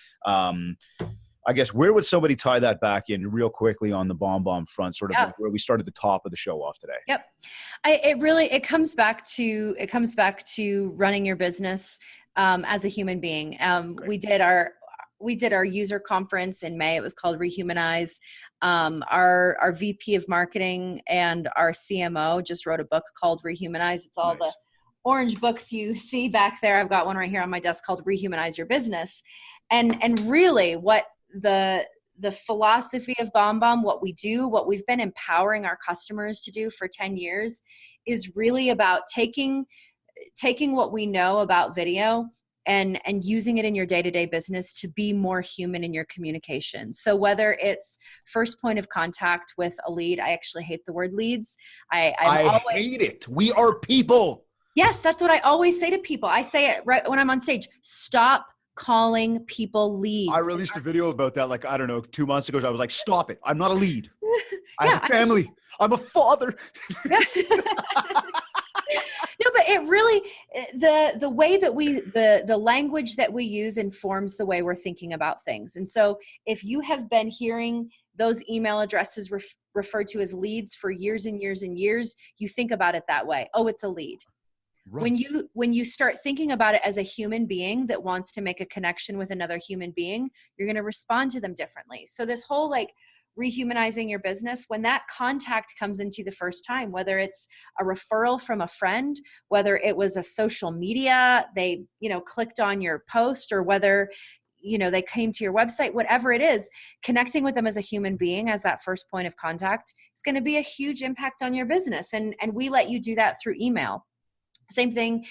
I guess, where would somebody tie that back in real quickly on the BombBomb front, sort of like where we started the top of the show off today? Yep. It comes back to running your business as a human being. We did our user conference in May. It was called Rehumanize. Our VP of marketing and our CMO just wrote a book called Rehumanize. It's all the orange books you see back there. I've got one right here on my desk called Rehumanize Your Business. And really what the philosophy of BombBomb, what we do, what we've been empowering our customers to do for 10 years is really about taking what we know about video and using it in your day-to-day business to be more human in your communication. So whether it's first point of contact with a lead, I actually hate the word leads. I hate it. We are people. Yes, that's what I always say to people. I say it right when I'm on stage. Stop calling people leads. I released a video about that, like, I don't know, 2 months ago. I was like, stop it. I'm not a lead. I have a family. I'm a father. No, but it really, the way that the language that we use informs the way we're thinking about things. And so if you have been hearing those email addresses referred to as leads for years and years and years, you think about it that way. Oh, it's a lead. Right. When you start thinking about it as a human being that wants to make a connection with another human being, you're going to respond to them differently. So this whole like rehumanizing your business, when that contact comes into the first time, whether it's a referral from a friend, whether it was a social media, they, clicked on your post, or whether, they came to your website, whatever it is, connecting with them as a human being as that first point of contact is going to be a huge impact on your business. And we let you do that through email. Same thing,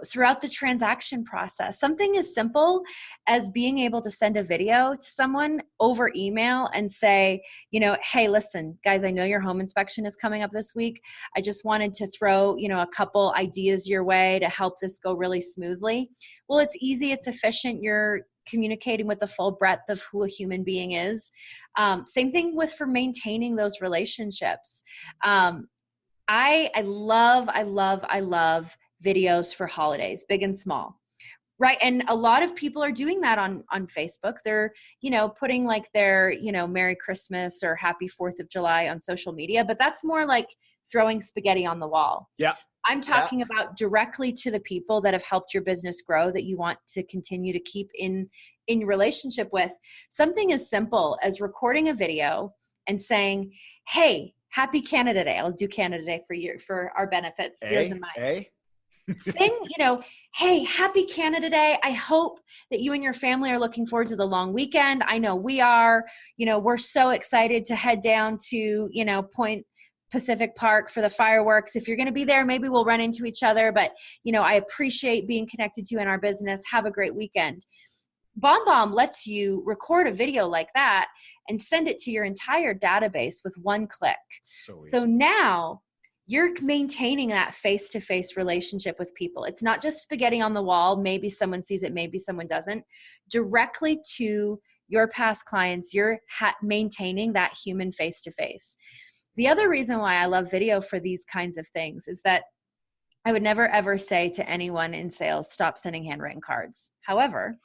throughout the transaction process. Something as simple as being able to send a video to someone over email and say, hey, listen, guys, I know your home inspection is coming up this week. I just wanted to throw, a couple ideas your way to help this go really smoothly. Well, it's easy. It's efficient. You're communicating with the full breadth of who a human being is. Same thing for maintaining those relationships. I love videos for holidays, big and small, right? And a lot of people are doing that on Facebook. They're, putting like their, Merry Christmas or Happy 4th of July on social media, but that's more like throwing spaghetti on the wall. Yeah. I'm talking about directly to the people that have helped your business grow, that you want to continue to keep in relationship with. Something as simple as recording a video and saying, hey, Happy Canada Day. I'll do Canada Day for our benefits, yours and mine. Saying, hey, Happy Canada Day. I hope that you and your family are looking forward to the long weekend. I know we are. We're so excited to head down to, Point Pacific Park for the fireworks. If you're going to be there, maybe we'll run into each other. But, I appreciate being connected to you in our business. Have a great weekend. BombBomb lets you record a video like that and send it to your entire database with one click. So now you're maintaining that face-to-face relationship with people. It's not just spaghetti on the wall. Maybe someone sees it, maybe someone doesn't. Directly to your past clients, you're maintaining that human face-to-face. The other reason why I love video for these kinds of things is that I would never, ever say to anyone in sales, stop sending handwritten cards. However,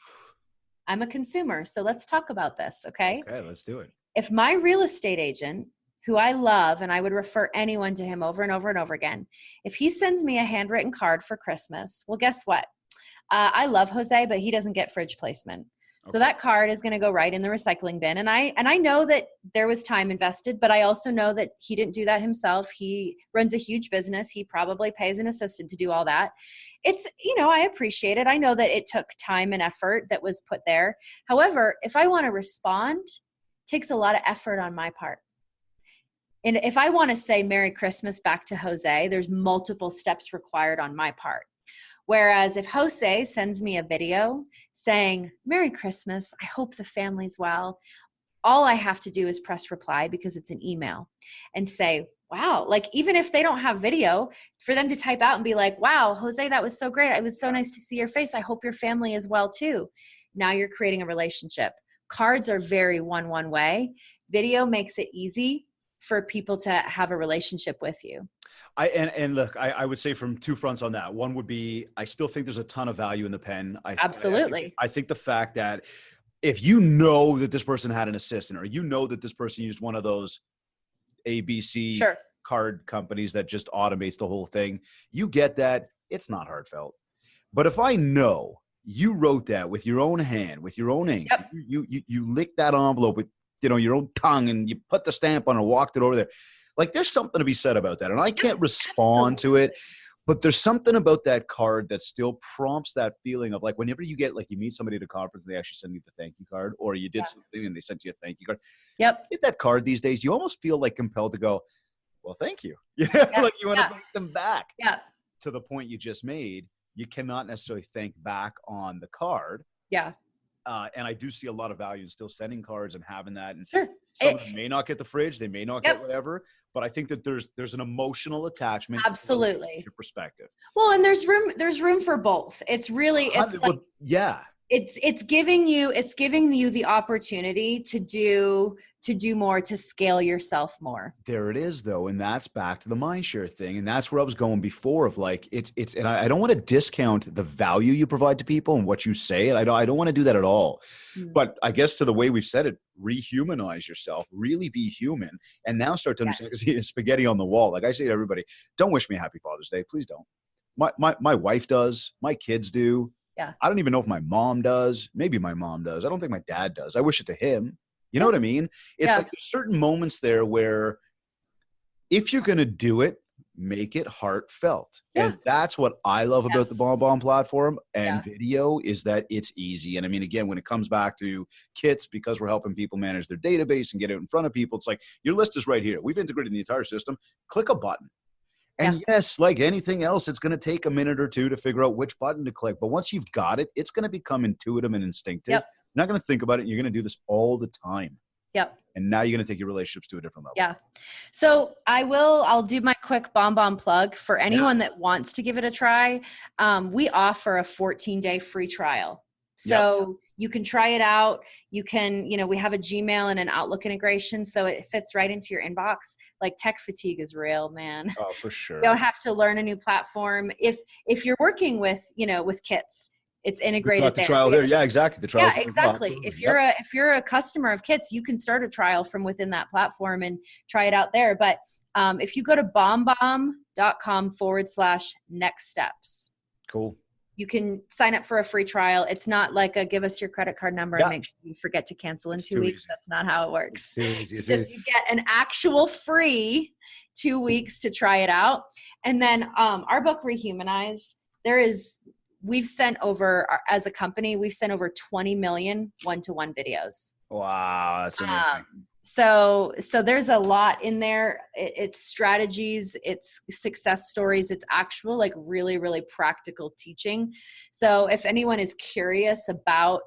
I'm a consumer, so let's talk about this, okay? Okay, let's do it. If my real estate agent, who I love, and I would refer anyone to him over and over and over again, if he sends me a handwritten card for Christmas, well, guess what? I love Jose, but he doesn't get fridge placement. So that card is going to go right in the recycling bin. And I know that there was time invested, but I also know that he didn't do that himself. He runs a huge business. He probably pays an assistant to do all that. It's, I appreciate it. I know that it took time and effort that was put there. However, if I want to respond, it takes a lot of effort on my part. And if I want to say Merry Christmas back to Jose, there's multiple steps required on my part. Whereas if Jose sends me a video saying, Merry Christmas, I hope the family's well, all I have to do is press reply because it's an email and say, wow, like even if they don't have video, for them to type out and be like, wow, Jose, that was so great. It was so nice to see your face. I hope your family is well too. Now you're creating a relationship. Cards are very one way. Video makes it easy for people to have a relationship with you. Look, I would say from two fronts on that. One would be, I still think there's a ton of value in the pen. Absolutely. I think the fact that if you know that this person had an assistant, or you know that this person used one of those ABC card companies that just automates the whole thing, you get that. It's not heartfelt. But if I know you wrote that with your own hand, with your own ink, you licked that envelope with your own tongue, and you put the stamp on and walked it over there. Like, there's something to be said about that. And I can't respond to it, but there's something about that card that still prompts that feeling of, like, whenever you get, like, you meet somebody at a conference and they actually send you the thank you card, or you did something and they sent you a thank you card. Yep. Get that card these days, you almost feel like compelled to go, well, thank you. Like you want to thank them back. Yeah. To the point you just made, you cannot necessarily thank back on the card. Yeah. And I do see a lot of value in still sending cards and having that. And sure. Some of them may not get the fridge, they may not get whatever, but I think that there's an emotional attachment. Absolutely. To your perspective. Well, and there's room for both. It's really, it's giving you the opportunity to do more, to scale yourself more. There it is though. And that's back to the mindshare thing. And that's where I was going before of like, and I don't want to discount the value you provide to people and what you say. And I don't want to do that at all, but I guess to the way we've said it, rehumanize yourself, really be human, and now start to understand, because spaghetti on the wall. Like I say to everybody, don't wish me a happy Father's Day. Please don't. My wife does. My kids do. Yeah. I don't even know if my mom does. Maybe my mom does. I don't think my dad does. I wish it to him. You know what I mean? It's like there's certain moments there where if you're going to do it, make it heartfelt. Yeah. And that's what I love about the BombBomb platform and video, is that it's easy. And I mean, again, when it comes back to kits, because we're helping people manage their database and get it in front of people, it's like, your list is right here. We've integrated the entire system. Click a button. And yes, like anything else, it's going to take a minute or two to figure out which button to click. But once you've got it, it's going to become intuitive and instinctive. You're not going to think about it. You're going to do this all the time. Yep. And now you're going to take your relationships to a different level. Yeah. So I'll do my quick BombBomb plug for anyone that wants to give it a try. We offer a 14-day free trial. So you can try it out. You can, we have a Gmail and an Outlook integration, so it fits right into your inbox. Like, tech fatigue is real, man. Oh, for sure. You don't have to learn a new platform. If you're working with, with kits, it's integrated the trial there. Yeah, exactly. The trial. Yeah, exactly. If you're a customer of kits, you can start a trial from within that platform and try it out there. But if you go to bombbomb.com/next steps. Cool. You can sign up for a free trial. It's not like a give us your credit card number and make sure you forget to cancel in 2 weeks. Easy. That's not how it works. It's just you get an actual free 2 weeks to try it out. And then our book, Rehumanize, we've sent over, as a company, we've sent over 20 million one-to-one videos. Wow, that's amazing. So there's a lot in there. It's strategies, it's success stories, it's actual, like, really, really practical teaching. So if anyone is curious about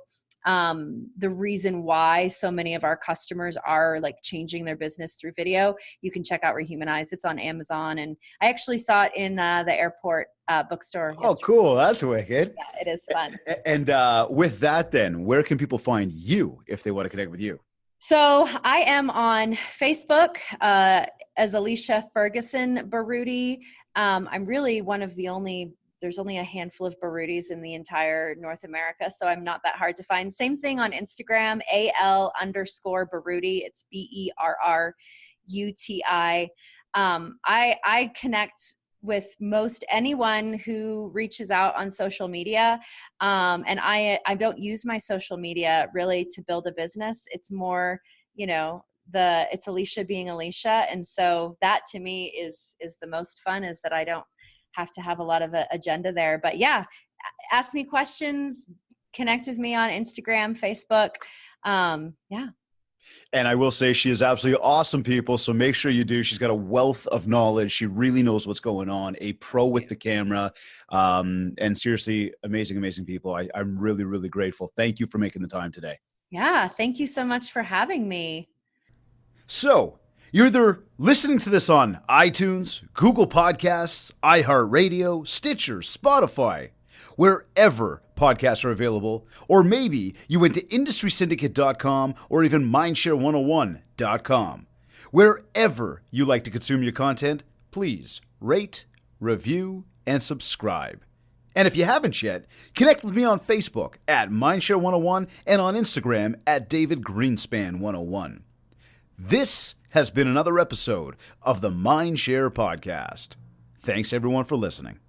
the reason why so many of our customers are like changing their business through video, you can check out Rehumanize. It's on Amazon, and I actually saw it in the airport bookstore yesterday. Oh, cool. That's wicked. Yeah, it is fun. And with that then, where can people find you if they want to connect with you? So I am on Facebook as Alicia Ferguson-Berruti. I'm really one of the only, there's only a handful of Berrutis in the entire North America, so I'm not that hard to find. Same thing on Instagram, AL_Berruti. It's BERRUTI. I connect with most anyone who reaches out on social media. And I don't use my social media really to build a business. It's more, it's Alicia being Alicia. And so that to me is the most fun, is that I don't have to have a lot of agenda there. But yeah, ask me questions, connect with me on Instagram, Facebook. Yeah. And I will say she is absolutely awesome, people. So make sure you do. She's got a wealth of knowledge. She really knows what's going on. A pro with the camera. And seriously, amazing, amazing people. I'm really, really grateful. Thank you for making the time today. Yeah. Thank you so much for having me. So you're either listening to this on iTunes, Google Podcasts, iHeartRadio, Stitcher, Spotify, wherever podcasts are available, or maybe you went to industrysyndicate.com or even mindshare101.com. Wherever you like to consume your content, please rate, review, and subscribe. And if you haven't yet, connect with me on Facebook at Mindshare101 and on Instagram at DavidGreenspan101. This has been another episode of the Mindshare Podcast. Thanks everyone for listening.